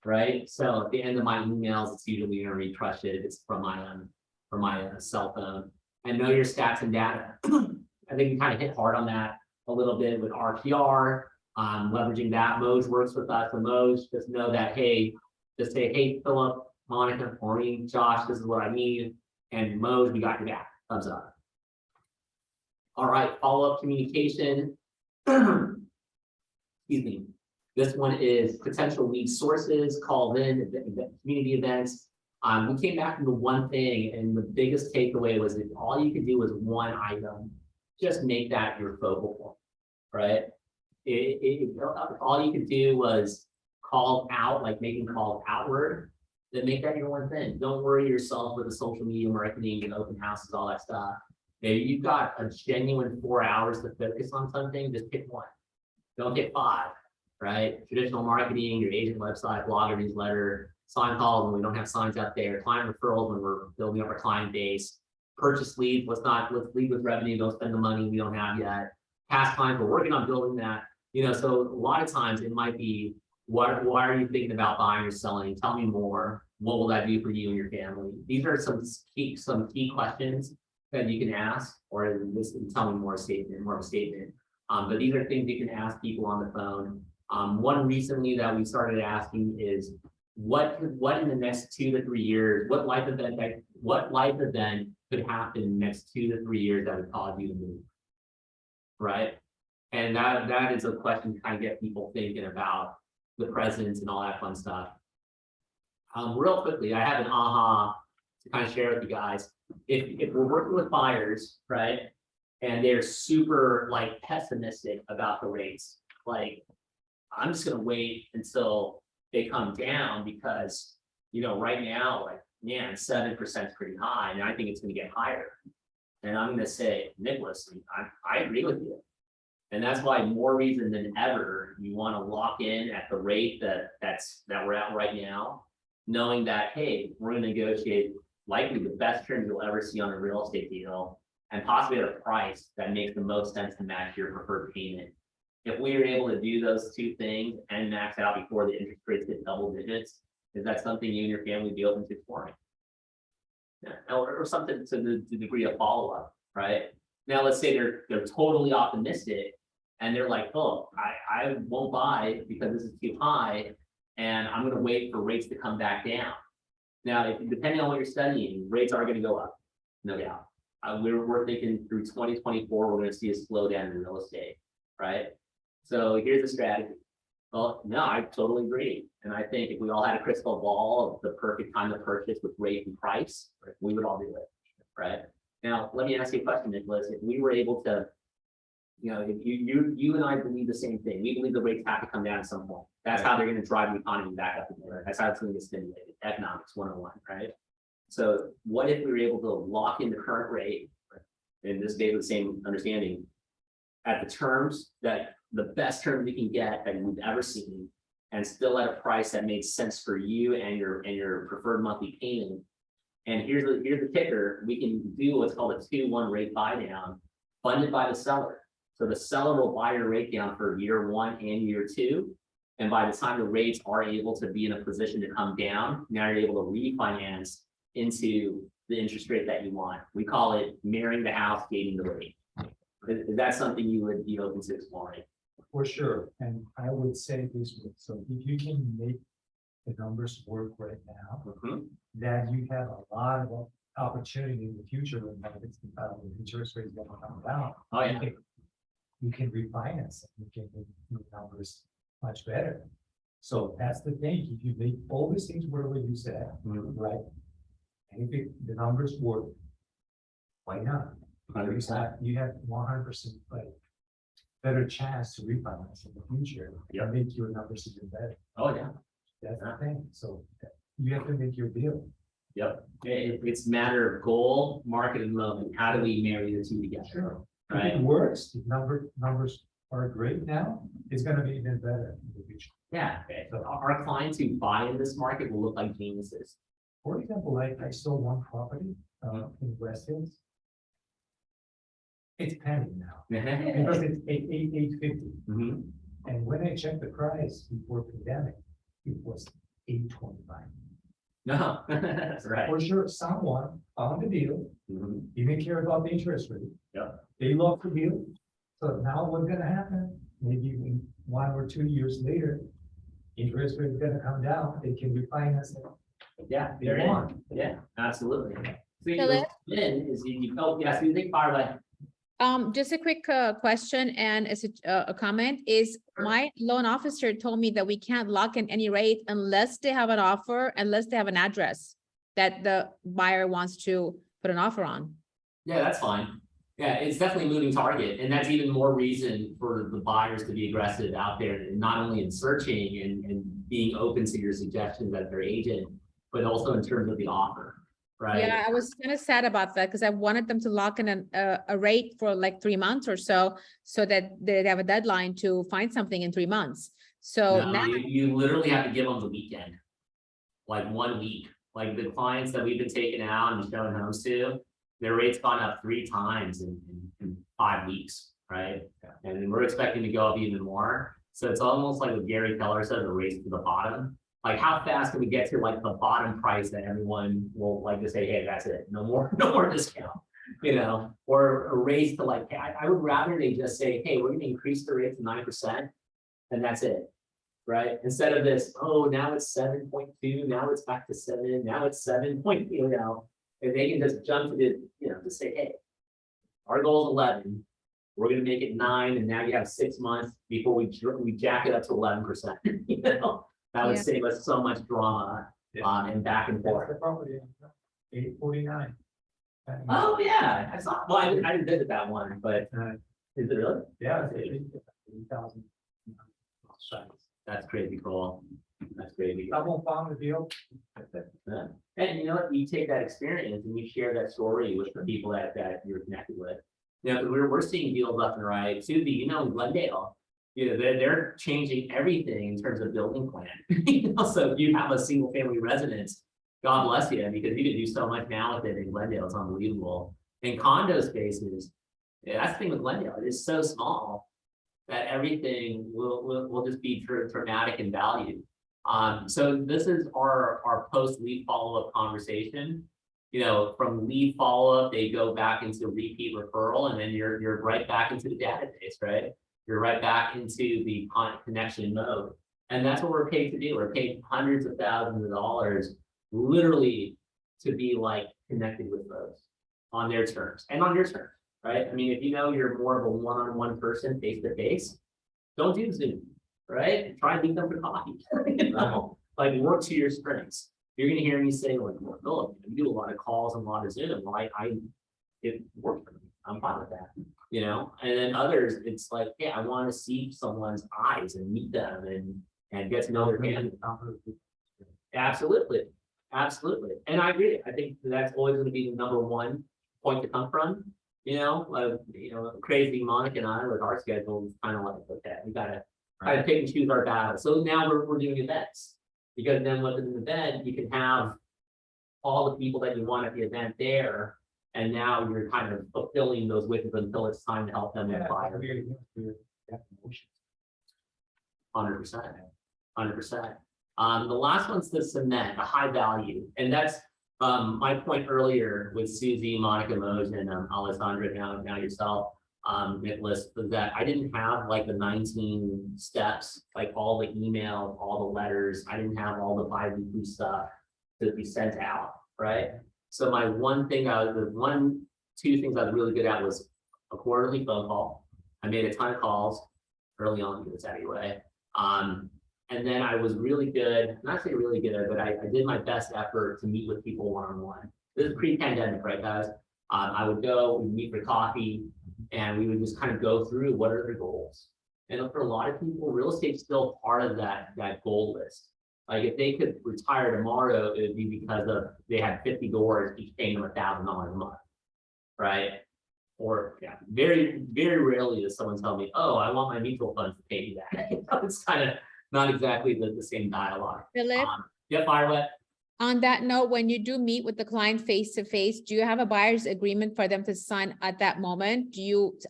Speaker 1: right? So at the end of my emails, it's usually gonna read crush it if it's from my cell phone. And know your stats and data. I think we kind of hit hard on that a little bit with RPR, leveraging that. Moj works with us. And Moj, just know that, hey, just say, hey, Philip, Monica, Maureen, Josh, this is what I need. And Moj, we got your back. Thumbs up. All right, follow-up communication. Excuse me. This one is potential lead sources, called in, community events. We came back from the one thing, and the biggest takeaway was that all you could do was one item. Just make that your focal point, right? All you could do was call out, like making calls outward, then make that your one thing. Don't worry yourself with the social media marketing and open houses, all that stuff. Maybe you've got a genuine 4 hours to focus on something, just pick one. Don't get 5, right? Traditional marketing, your agent website, blogger, newsletter, sign calls when we don't have signs out there, client referrals when we're building up our client base, purchase leads, let's lead with revenue, don't spend the money we don't have yet. Past clients, we're working on building that. You know, so a lot of times it might be, why are you thinking about buying or selling? Tell me more. What will that do for you and your family? These are some key questions that you can ask, or this tell me more of a statement. But these are things you can ask people on the phone. One recently that we started asking is what in the next 2 to 3 years, what life event could happen in the next 2 to 3 years that would cause you to move? Right? And that is a question to kind of get people thinking about the presence and all that fun stuff. Real quickly, I have an aha to kind of share with you guys. If we're working with buyers, right, and they're super like pessimistic about the rates, like I'm just gonna wait until they come down because, you know, right now, like, man, 7% is pretty high, and I think it's gonna get higher. And I'm gonna say, Nicholas, I agree with you. And that's why more reason than ever, you want to lock in at the rate that we're at right now, knowing that, hey, we're gonna negotiate likely the best terms you'll ever see on a real estate deal, and possibly at a price that makes the most sense to match your preferred payment. If we are able to do those two things and max out before the interest rates get double digits, is that something you and your family would be open to exploring? Yeah, or something to the degree of follow-up, right? Now, let's say they're totally optimistic and they're like, oh, I won't buy because this is too high and I'm gonna wait for rates to come back down. Now, depending on what you're studying, rates are gonna go up, no doubt. We're thinking through 2024, we're gonna see a slowdown in real estate, right? So here's the strategy. Well, no, I totally agree. And I think if we all had a crystal ball of the perfect time to purchase with rate and price, we would all do it, right? Now, let me ask you a question, Nicholas. If we were able to, you know, if you and I believe the same thing, we believe the rates have to come down at some point. That's how they're going to drive the economy back up again. That's how it's going to get stimulated. Economics 101, right? So what if we were able to lock in the current rate, and this gave the same understanding, at the terms that the best term we can get that we've ever seen, and still at a price that makes sense for you and your preferred monthly payment. And here's the kicker: we can do what's called a 2-1 rate buy down, funded by the seller. So the seller will buy your rate down for year 1 and year 2. And by the time the rates are able to be in a position to come down, now you're able to refinance into the interest rate that you want. We call it marrying the house, dating the rate. Is that something you would be open to exploring?
Speaker 4: For sure, and I would say this way, so if you can make the numbers work right now, then you have a lot of opportunity in the future when the interest rates going to come down.
Speaker 1: Oh, yeah.
Speaker 4: You can refinance it, you can make your numbers much better. So that's the thing, if you make all these things work what you said, right? And if the numbers work, why not?
Speaker 1: 100%.
Speaker 4: You have 100% like better chance to refinance in the future. And make your numbers even better.
Speaker 1: Oh, yeah.
Speaker 4: That's the thing. So you have to make your deal.
Speaker 1: Yep. It's a matter of goal, market, and moment. How do we marry the two together?
Speaker 4: Sure.
Speaker 1: Right.
Speaker 4: If it works, if numbers are great now, it's gonna be even better in the future.
Speaker 1: Yeah. Okay. So our clients who buy in this market will look like geniuses.
Speaker 4: For example, like I saw one property in West Hills. It's pending now because it's 850. And when I checked the price before pandemic, it was 825.
Speaker 1: No, that's right.
Speaker 4: For sure, someone found the deal, didn't care about the interest rate.
Speaker 1: Yeah.
Speaker 4: They loved the deal. So now what's gonna happen? Maybe in 1 or 2 years later, interest rate is gonna come down, they can refinance it.
Speaker 1: Yeah,
Speaker 4: They
Speaker 1: they're in.
Speaker 4: want.
Speaker 1: Yeah, absolutely. So
Speaker 2: Philip?
Speaker 1: yes, you think fire away.
Speaker 2: Just a quick question and as a comment is my loan officer told me that we can't lock in any rate unless they have an offer, unless they have an address that the buyer wants to put an offer on.
Speaker 1: Yeah, that's fine. Yeah, it's definitely a moving target, and that's even more reason for the buyers to be aggressive out there, and not only in searching and being open to your suggestions as their agent, but also in terms of the offer. Right.
Speaker 2: Yeah, I was kind of sad about that because I wanted them to lock in a rate for like 3 months or so that they have a deadline to find something in 3 months. So
Speaker 1: No,
Speaker 2: now
Speaker 1: you literally have to give them the weekend, like 1 week. Like the clients that we've been taking out and showing homes to, their rate's gone up 3 times in 5 weeks, right? And we're expecting to go up even more. So it's almost like what Gary Keller said, the race to the bottom. Like how fast can we get to like the bottom price that everyone will like to say, hey, that's it, no more discount, you know, or a raise to like, I would rather they just say, hey, we're going to increase the rate to 9%, and that's it. right? Instead of this, oh, now it's 7.2, now it's back to 7, now it's 7 point, if they can just jump to the, just say, hey, our goal is 11, we're gonna make it 9, and now you have 6 months before we jack it up to 11%. That would
Speaker 2: Yeah.
Speaker 1: save us so much drama, and back and
Speaker 4: That's
Speaker 1: forth.
Speaker 4: the property, 849.
Speaker 1: Oh, yeah, I saw, well, I didn't visit that one, but is it really?
Speaker 4: Yeah, it's 8,000.
Speaker 1: That's crazy cool. That's crazy.
Speaker 4: Someone found the deal.
Speaker 1: Yeah. And you know what, you take that experience and you share that story with the people that you're connected with. We're seeing deals left and right. Susie, in Glendale, they're changing everything in terms of building plan. So if you have a single family residence, God bless you, because you can do so much now with it in Glendale. It's unbelievable. And condo spaces, that's the thing with Glendale. It is so small that everything will just be dramatic in value. So this is our post lead follow-up conversation. From lead follow-up, they go back into repeat referral, and then you're right back into the database, right? You're right back into the connection mode. And that's what we're paid to do. We're paid hundreds of thousands of dollars, literally, to be like connected with folks on their terms and on your terms, right? I mean, if you're more of a one-on-one person, face-to-face, don't do Zoom, right? Try and meet them for coffee, like work to your strengths. You're gonna hear me say, like, well, Philip, you do a lot of calls and a lot of Zoom. Well, it works for me. I'm fine with that, And then others, it's like, yeah, I want to see someone's eyes and meet them and get to know their family. Absolutely, absolutely, and I agree. I think that's always going to be the number one point to come from. Crazy Monica and I with our schedule is kind of like, okay, we gotta kind of pick and choose our battles. So now we're doing events, because then within an event you can have all the people that you want at the event there, and now you're kind of fulfilling those wishes until it's time to help them acquire. 100%, 100%. The last one's the cement, the high value, and that's my point earlier with Susie, Monica Mose, and Alessandra, now yourself, Nicholas, was that I didn't have like the 19 steps, like all the emails, all the letters. I didn't have all the bi-weekly stuff to be sent out, right? So my two things I was really good at was a quarterly phone call. I made a ton of calls early on, get this out of your way. And then I was really good, not say really good, but I did my best effort to meet with people one-on-one. This is pre-pandemic, right, guys? I would go, we'd meet for coffee, and we would just kind of go through what are their goals. And for a lot of people, real estate's still part of that goal list. Like if they could retire tomorrow, it would be because they had 50 doors, each paying them $1,000 a month, right? Or yeah, very, very rarely does someone tell me, oh, I want my mutual funds to pay me that. It's kind of not exactly the same dialogue.
Speaker 2: Philip,
Speaker 1: Yeah, fire wet.
Speaker 2: on that note, when you do meet with the client face to face, do you have a buyer's agreement for them to sign at that moment?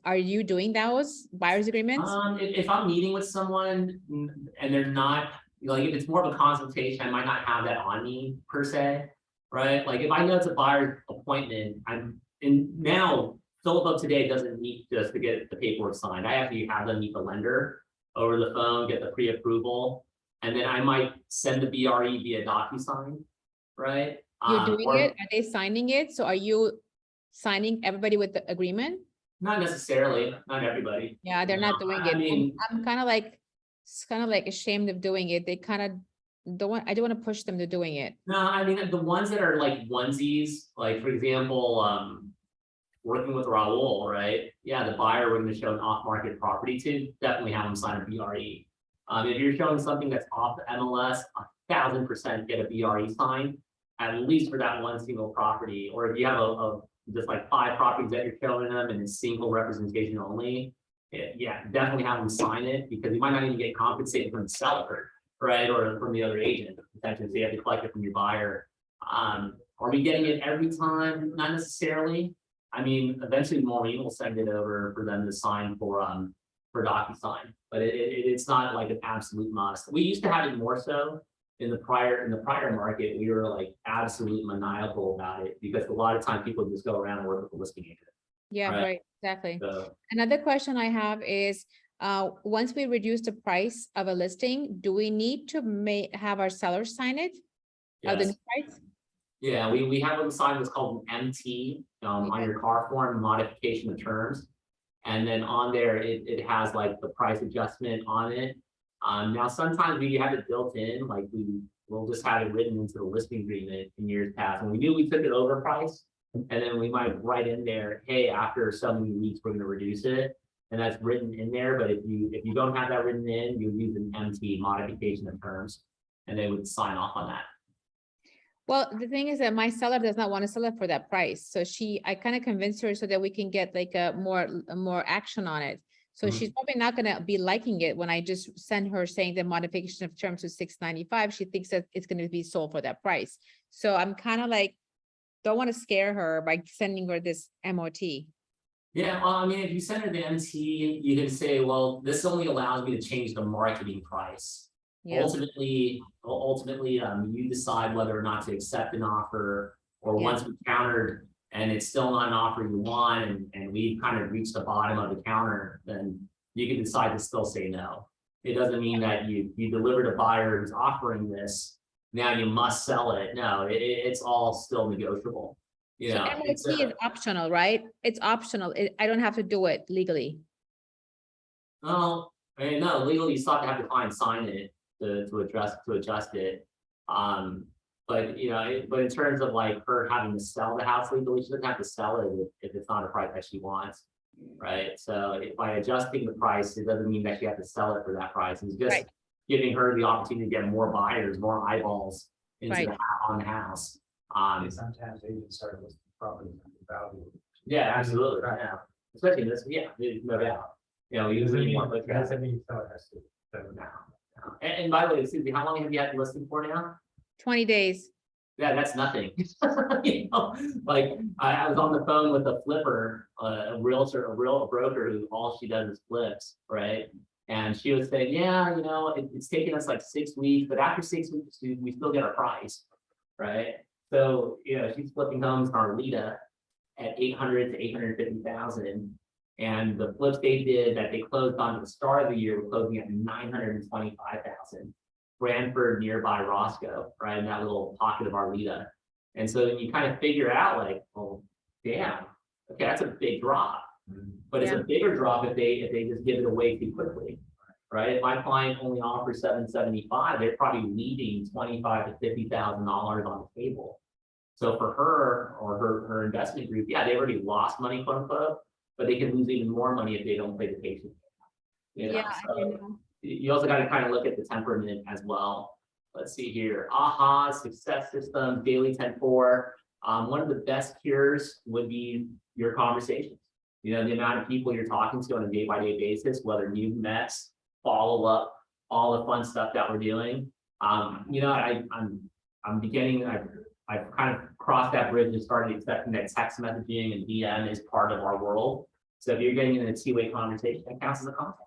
Speaker 2: Are you doing those buyer's agreements?
Speaker 1: If I'm meeting with someone and they're not, like if it's more of a consultation, I might not have that on me per se, right? Like if I know it's a buyer's appointment, now Philip of today doesn't need just to get the paperwork signed. I have to have them meet the lender over the phone, get the pre-approval, and then I might send the BRE via DocuSign, right?
Speaker 2: You're doing it? Are they signing it? So are you signing everybody with the agreement?
Speaker 1: Not necessarily, not everybody.
Speaker 2: Yeah, they're not doing
Speaker 1: I
Speaker 2: it.
Speaker 1: mean,
Speaker 2: I'm kind of like ashamed of doing it. They kind of I don't want to push them to doing it.
Speaker 1: no, I mean, the ones that are like onesies, like for example, working with Raul, right? Yeah, the buyer we're going to show an off-market property to, definitely have them sign a BRE. If you're showing something that's off the MLS, 1,000% get a BRE sign, at least for that one single property. Or if you have just like 5 properties that you're showing them and it's single representation only, yeah, definitely have them sign it, because you might not even get compensated from the seller, right? Or from the other agent, potentially, so you have to collect it from your buyer. Are we getting it every time? Not necessarily. I mean, eventually Maureen will send it over for them to sign for DocuSign, but it's not like an absolute must. We used to have it more so in the prior market. We were like absolute maniacal about it, because a lot of times people just go around and work with the listing agent.
Speaker 2: Yeah, right, exactly.
Speaker 1: So,
Speaker 2: Another question I have is, once we reduce the price of a listing, do we need to have our seller sign it? Of the
Speaker 1: Yes.
Speaker 2: new price?
Speaker 1: Yeah, we have them sign what's called an MT, on
Speaker 2: Okay.
Speaker 1: your car form, modification of terms. And then on there, it has like the price adjustment on it. Now sometimes we have it built in, like we'll just have it written into the listing agreement in years past. And we knew we took it over price. And then we might write in there, hey, after so many weeks, we're gonna reduce it. And that's written in there, but if you don't have that written in, you use an MT, modification of terms, and they would sign off on that.
Speaker 2: Well, the thing is that my seller does not want to sell it for that price. So I kind of convinced her so that we can get like a more action on it. So
Speaker 1: Mhm.
Speaker 2: she's probably not gonna be liking it when I just send her saying the modification of terms to $695. She thinks that it's gonna be sold for that price. So I'm kind of like, don't want to scare her by sending her this MOT.
Speaker 1: Yeah, well, I mean, if you send her the MT, you can say, well, this only allows me to change the marketing price.
Speaker 2: Yeah,
Speaker 1: Ultimately, you decide whether or not to accept an offer, or
Speaker 2: Yeah.
Speaker 1: once we countered and it's still not an offer you want, and we've kind of reached the bottom of the counter, then you can decide to still say no. It doesn't mean that you delivered a buyer who's offering this, now you must sell it. No, it's all still negotiable. You
Speaker 2: so
Speaker 1: know, it's
Speaker 2: MOT is optional, right? It's optional. I don't have to do it legally.
Speaker 1: no, I mean, no, legally, you still have to have the client sign it to adjust it. But you know, but in terms of like her having to sell the house legally, she doesn't have to sell it if it's not a price that she wants. Right, so by adjusting the price, it doesn't mean that she has to sell it for that price. It's just
Speaker 2: Right.
Speaker 1: giving her the opportunity to get more buyers, more eyeballs into
Speaker 2: Right.
Speaker 1: on the house.
Speaker 4: And sometimes they even start with property value.
Speaker 1: Yeah, absolutely, right now, especially this, yeah, no doubt. You know, you
Speaker 4: Doesn't
Speaker 1: need
Speaker 4: mean,
Speaker 1: more foot traffic
Speaker 4: doesn't mean seller has to.
Speaker 1: now. And by the way, Susie, how long have you had the listing for now?
Speaker 2: 20 days.
Speaker 1: Yeah, that's nothing. You know, like I was on the phone with a flipper, a realtor, a broker who all she does is flips, right? And she was saying, yeah, you know, it's taken us like 6 weeks, but after 6 weeks, we still get our price, right? So, you know, she's flipping homes in Arleta at 800 to 850,000. And the flips they did that they closed on at the start of the year were closing at 925,000. Brantford nearby Roscoe, right, in that little pocket of Arleta. And so you kind of figure out like, oh, damn, okay, that's a big drop. But it's a bigger drop if they just give it away too quickly, right? If my client only offers $775, they're probably leaving $25,000 to $50,000 on the table. So for her or her investment group, yeah, they already lost money, quote unquote, but they can lose even more money if they don't play the patient. You know,
Speaker 2: Yeah, I
Speaker 1: so
Speaker 2: know.
Speaker 1: you also got to kind of look at the temperament as well. Let's see here. AHA, success system, daily 10-4. One of the best cures would be your conversations. You know, the amount of people you're talking to on a day-by-day basis, whether new mets, follow up, all the fun stuff that we're doing. You know, I'm beginning. I've kind of crossed that bridge and started accepting that text messaging and DM is part of our world. So if you're getting in a two-way conversation, that counts as a contact,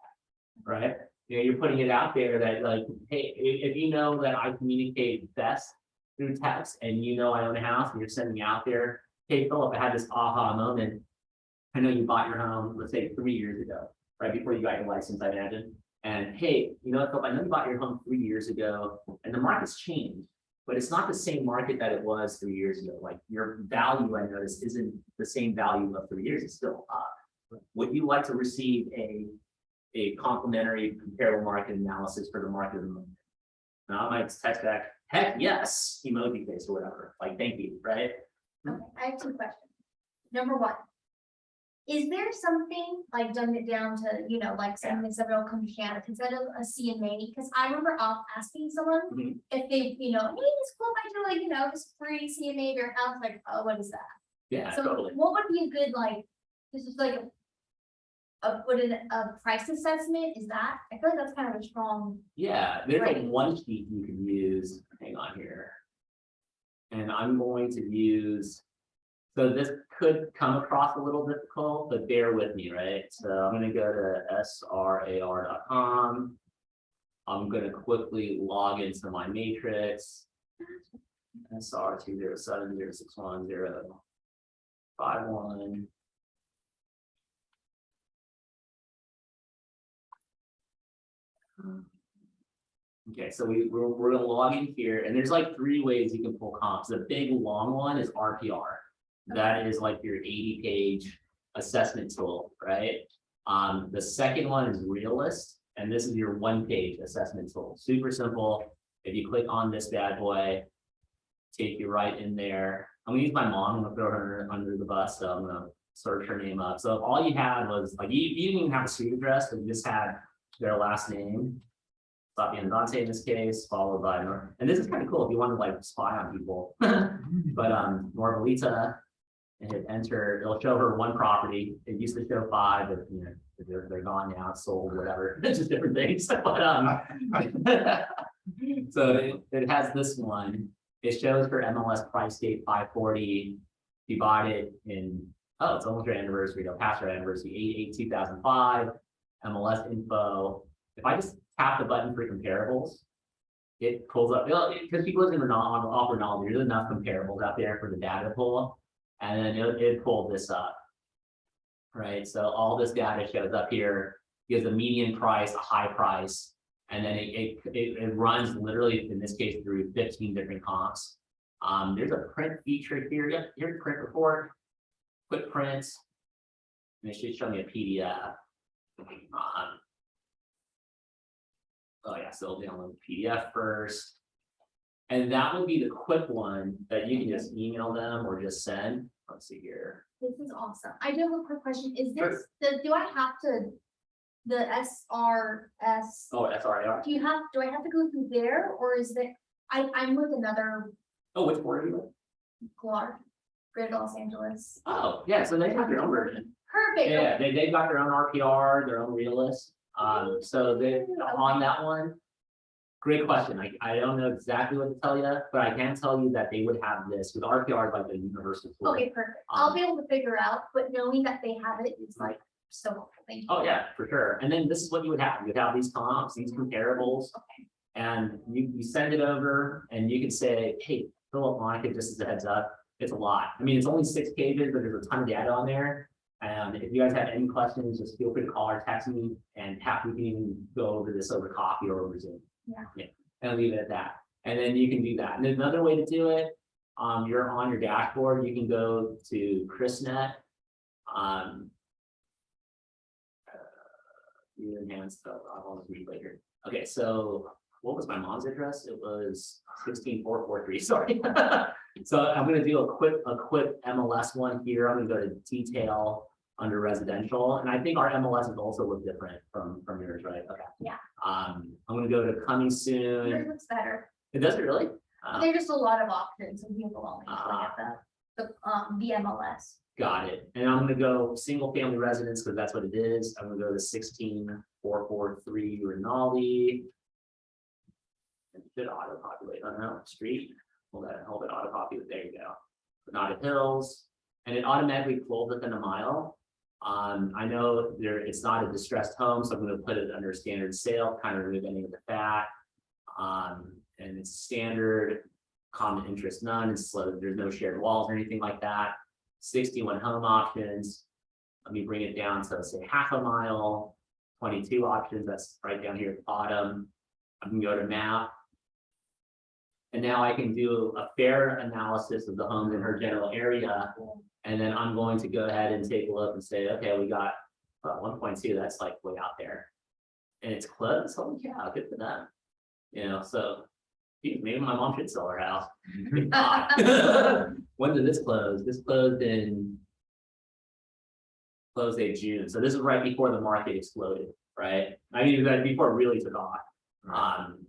Speaker 1: right? You know, you're putting it out there that like, hey, if you know that I communicate best through text and you know I own a house and you're sending out there, hey, Philip, I had this aha moment. I know you bought your home, let's say 3 years ago, right before you got your license, I imagine. And hey, you know what, Philip, I know you bought your home 3 years ago and the market's changed, but it's not the same market that it was 3 years ago. Like your value, I noticed, isn't the same value of 3 years, it's still up. Would you like to receive a complimentary comparable market analysis for the market of the moment? Now I might text back, heck yes, emoji face or whatever, like thank you, right?
Speaker 3: Okay, I have 2 questions. Number 1. Is there something like dumbing it down to, you know, like something that's real complicated instead of a CMA? Because I remember asking someone
Speaker 1: Mhm.
Speaker 3: if they, you know, hey, it's cool if I do like, you know, this free CMA of your house, like, oh, what is that?
Speaker 1: Yeah,
Speaker 3: So
Speaker 1: totally.
Speaker 3: what would be a good, like, this is like a price assessment, is that? I feel like that's kind of a strong,
Speaker 1: Yeah, there's a
Speaker 3: Right.
Speaker 1: one sheet you can use. Hang on here. And I'm going to use, so this could come across a little difficult, but bear with me, right? So I'm going to go to srar.com. I'm going to quickly log into my matrix. SR 207061051. Okay, so we're gonna log in here, and there's like 3 ways you can pull comps. The big long one is RPR. That is like your 80-page assessment tool, right? The second one is Realist, and this is your 1-page assessment tool. Super simple. If you click on this bad boy, take you right in there. I'm gonna use my mom. I'm gonna throw her under the bus, so I'm gonna search her name up. So if all you had was like you didn't even have a street address, but you just had their last name. Fabian Dante in this case, followed by and this is kind of cool if you want to like spy on people. But Norvalita, and hit enter, it'll show her 1 property. It used to show 5, but you know, they're gone now, it's sold, whatever. It's just different things. But so it has this one. It shows her MLS price date 540. You bought it in, oh, it's almost your anniversary, no, past your anniversary, 8/8/2005, MLS info. If I just tap the button for comparables, it pulls up, because people listen to offer knowledge, there's enough comparables out there for the data to pull, and then it pulled this up. Right, so all this data shows up here, gives a median price, a high price, and then it runs literally, in this case, through 15 different comps. There's a print feature here. Yep, here's print report, quick prints, and it should show me a PDF. Oh yeah, so I'll download the PDF first. And that would be the quick one that you can just email them or just send. Let's see here.
Speaker 3: This is awesome. I do have a quick question. Is
Speaker 1: Sure.
Speaker 3: this, do I have to, the SRS?
Speaker 1: Oh, SRIR.
Speaker 3: Do I have to go through there, or is there, I'm with another
Speaker 1: Oh, which board are you with?
Speaker 3: Clark, Greater Los Angeles.
Speaker 1: Oh, yeah, so they have their own version.
Speaker 3: Perfect.
Speaker 1: Yeah, they've got their own RPR, their own realist. So they on that one. Great question. I don't know exactly what to tell you, but I can tell you that they would have this with RPR like the universal tool.
Speaker 3: Okay, perfect. I'll be able to figure out, but knowing that they have it is like so helpful. Thank you.
Speaker 1: Oh, yeah, for sure. And then this is what you would have. You'd have these comps, these comparables,
Speaker 3: Okay.
Speaker 1: and you send it over and you can say, hey, Philip, Monica, just as a heads up, it's a lot. I mean, it's only 6 pages, but there's a ton of data on there. And if you guys have any questions, just feel free to call or text me, and we can even go over this over coffee or over Zoom. Yeah. And leave it at that. And then you can do that. And another way to do it, you're on your dashboard, you can go to ChrisNet. You enhance the, I'll read later. Okay, so what was my mom's address? It was 16443. Sorry. So I'm going to do a quick MLS one here. I'm going to go to detail under residential, and I think our MLS is also look different from yours, right? Okay.
Speaker 3: Yeah.
Speaker 1: I'm going to go to coming
Speaker 3: Yours
Speaker 1: soon.
Speaker 3: looks better.
Speaker 1: It does it really?
Speaker 3: There's just a lot of options and people only look at the MLS.
Speaker 1: Got it. And I'm gonna go single family residence because that's what it is. I'm gonna go to 16443 Rinaldi. It should auto populate. Oh no, street. Hold it auto populate. There you go. Granada Hills, and it automatically pulls within a mile. I know it's not a distressed home, so I'm gonna put it under standard sale, kind of remove any of the fat. And it's standard, common interest none. It's slow. There's no shared walls or anything like that. 61 home options. Let me bring it down to say half a mile, 22 options. That's right down here at the bottom. I can go to map. And now I can do a fair analysis of the homes in her general area. And then I'm going to go ahead and take a look and say, okay, we got 1.2, that's like way out there. And it's close. Holy cow, good for them. You know, so geez, maybe my mom should sell her house. When did this close? This closed in June. So this is right before the market exploded, right? I mean, before it really took off.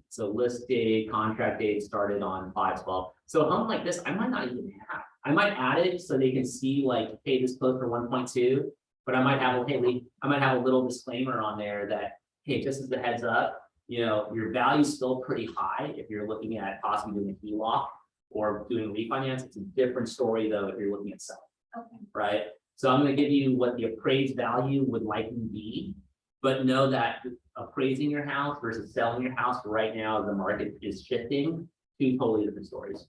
Speaker 1: So list date, contract date started on 5/12. So a home like this, I might not even have. I might add it so they can see like, hey, this closed for 1.2, but I might have a little disclaimer on there that, hey, just as a heads up, you know, your value is still pretty high if you're looking at possibly doing a HELOC or doing refinance. It's a different story though if you're looking at selling,
Speaker 3: Okay.
Speaker 1: right? So I'm going to give you what the appraised value would likely be, but know that appraising your house versus selling your house right now, the market is shifting, 2 totally different stories.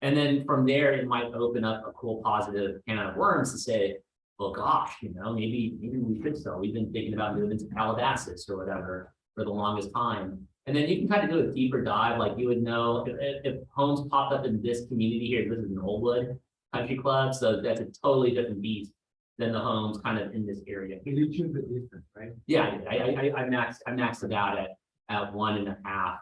Speaker 1: And then from there, it might open up a cool positive can of worms to say, well, gosh, you know, maybe we should sell. We've been thinking about moving to Calabasas or whatever. for the longest time. And then you can kind of do a deeper dive, like you would know if homes popped up in this community here, this is an Oldwood Country Club, so that's a totally different beast than the homes kind of in this area.
Speaker 4: You choose the distance, right?
Speaker 1: Yeah, I maxed it out at 1.5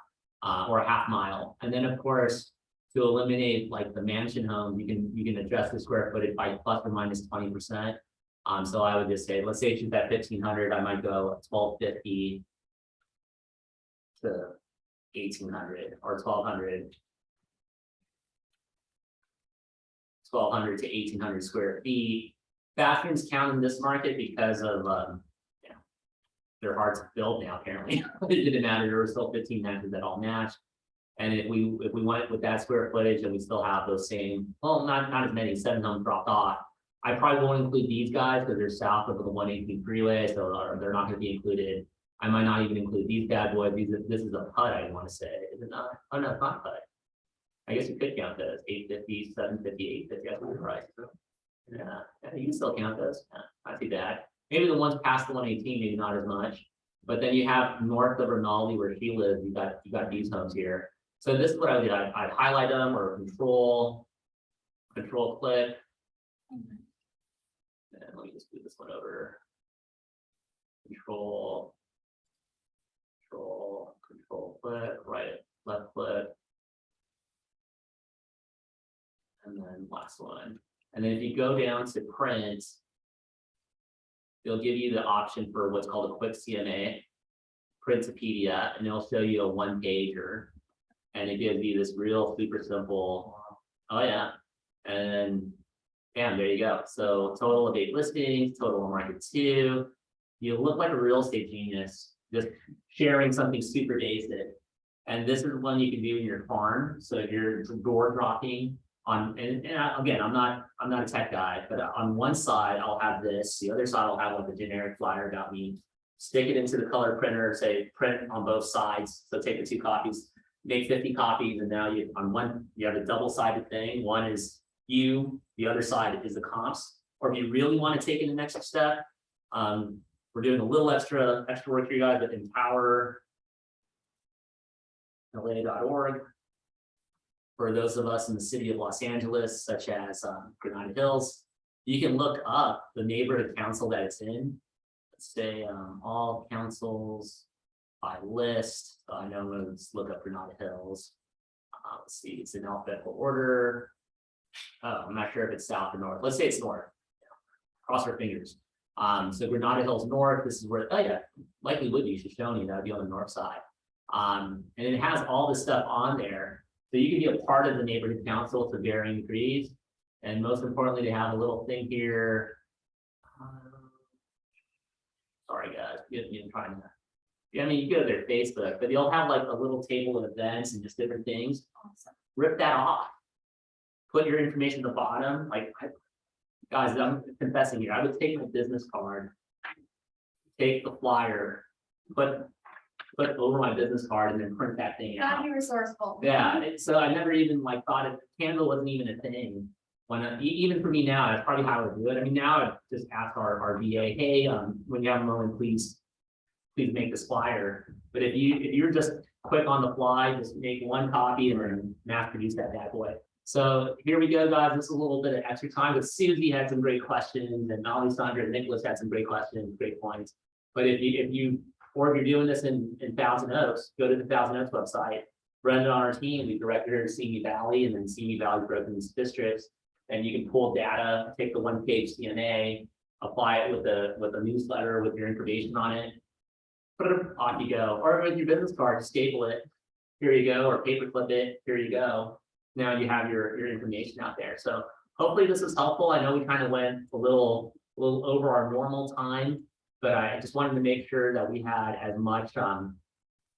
Speaker 1: or a half mile. And then of course, to eliminate like the mansion homes, you can adjust the square footage by plus or minus 20%. So I would just say, let's say she's at 1,500, I might go 1,250 to 1,800 or 1,200 to 1,800 square feet. Bathrooms count in this market because of they're hard to build now, apparently. It didn't matter, there were still 15 matches that all matched. And if we went with that square footage and we still have those same, well, not as many, 7 homes dropped off. I probably won't include these guys because they're south of the 118 freeway, so they're not going to be included. I might not even include these bad boys. This is a PUD, I want to say. Is it not? Oh no, it's not PUD. I guess you could count those 850, 750, 850. That's what you're right. Yeah, you can still count those. Not too bad. Maybe the ones past the 118, maybe not as much. But then you have north of Rinaldi where she lives. You got these homes here. So this is what I did. I'd highlight them or control click. And let me just do this one over. Control click, right, left click. And then last one. And then if you go down to print, it'll give you the option for what's called a quick CMA, print to PDF, and it'll show you a 1-pager. And it gives you this real super simple, oh yeah. And bam, there you go. So total of 8 listings, total on market 2. You look like a real estate genius, just sharing something super basic. And this is one you can do in your farm. So if you're door dropping on, and again, I'm not a tech guy, but on one side I'll have this, the other side I'll have like a generic flyer about me, stick it into the color printer, say print on both sides. So take the 2 copies, make 50 copies, and now you on one, you have a double-sided thing. One is you, the other side is the comps. Or if you really want to take it the next step, we're doing a little extra work for you guys, but empowerla.org. For those of us in the city of Los Angeles, such as Granada Hills, you can look up the neighborhood council that it's in. Let's say all councils by list. So I know let's look up Granada Hills. Let's see, it's in alphabetical order. Oh, I'm not sure if it's south or north. Let's say it's north. Cross our fingers. So Granada Hills North, this is where, oh yeah, likely would be Shoshone, that would be on the north side. And it has all this stuff on there. So you can be a part of the neighborhood council to varying degrees. And most importantly, they have a little thing here. Sorry guys, I'm trying to, I mean, you go to their Facebook, but they'll have like a little table of events and just different things.
Speaker 3: Awesome.
Speaker 1: Rip that off. Put your information at the bottom. Like, guys, I'm confessing here. I would take my business card, take the flyer, put over my business card, and then print that thing out.
Speaker 3: Gotta be resourceful.
Speaker 1: Yeah, so I never even like thought it. Candle wasn't even a thing. When even for me now, that's probably how I would do it. I mean, now I just ask our VA, hey, when you have a moment, please make this flyer. But if you're just quick on the fly, just make 1 copy and then mass produce that bad boy. So here we go, guys. This is a little bit of extra time, but Susie had some great questions, and Alessandra and Nicholas had some great questions, great points. But if you're doing this in Thousand Oaks, go to the Thousand Oaks website. Brenda on our team, we directed her to Simi Valley, and then Simi Valley broken into districts. And you can pull data, take the 1-page CMA, apply it with a newsletter with your information on it. Put it off you go, or with your business card, staple it. Here you go, or paperclip it. Here you go. Now you have your information out there. So hopefully this is helpful. I know we kind of went a little over our normal time, but I just wanted to make sure that we had as much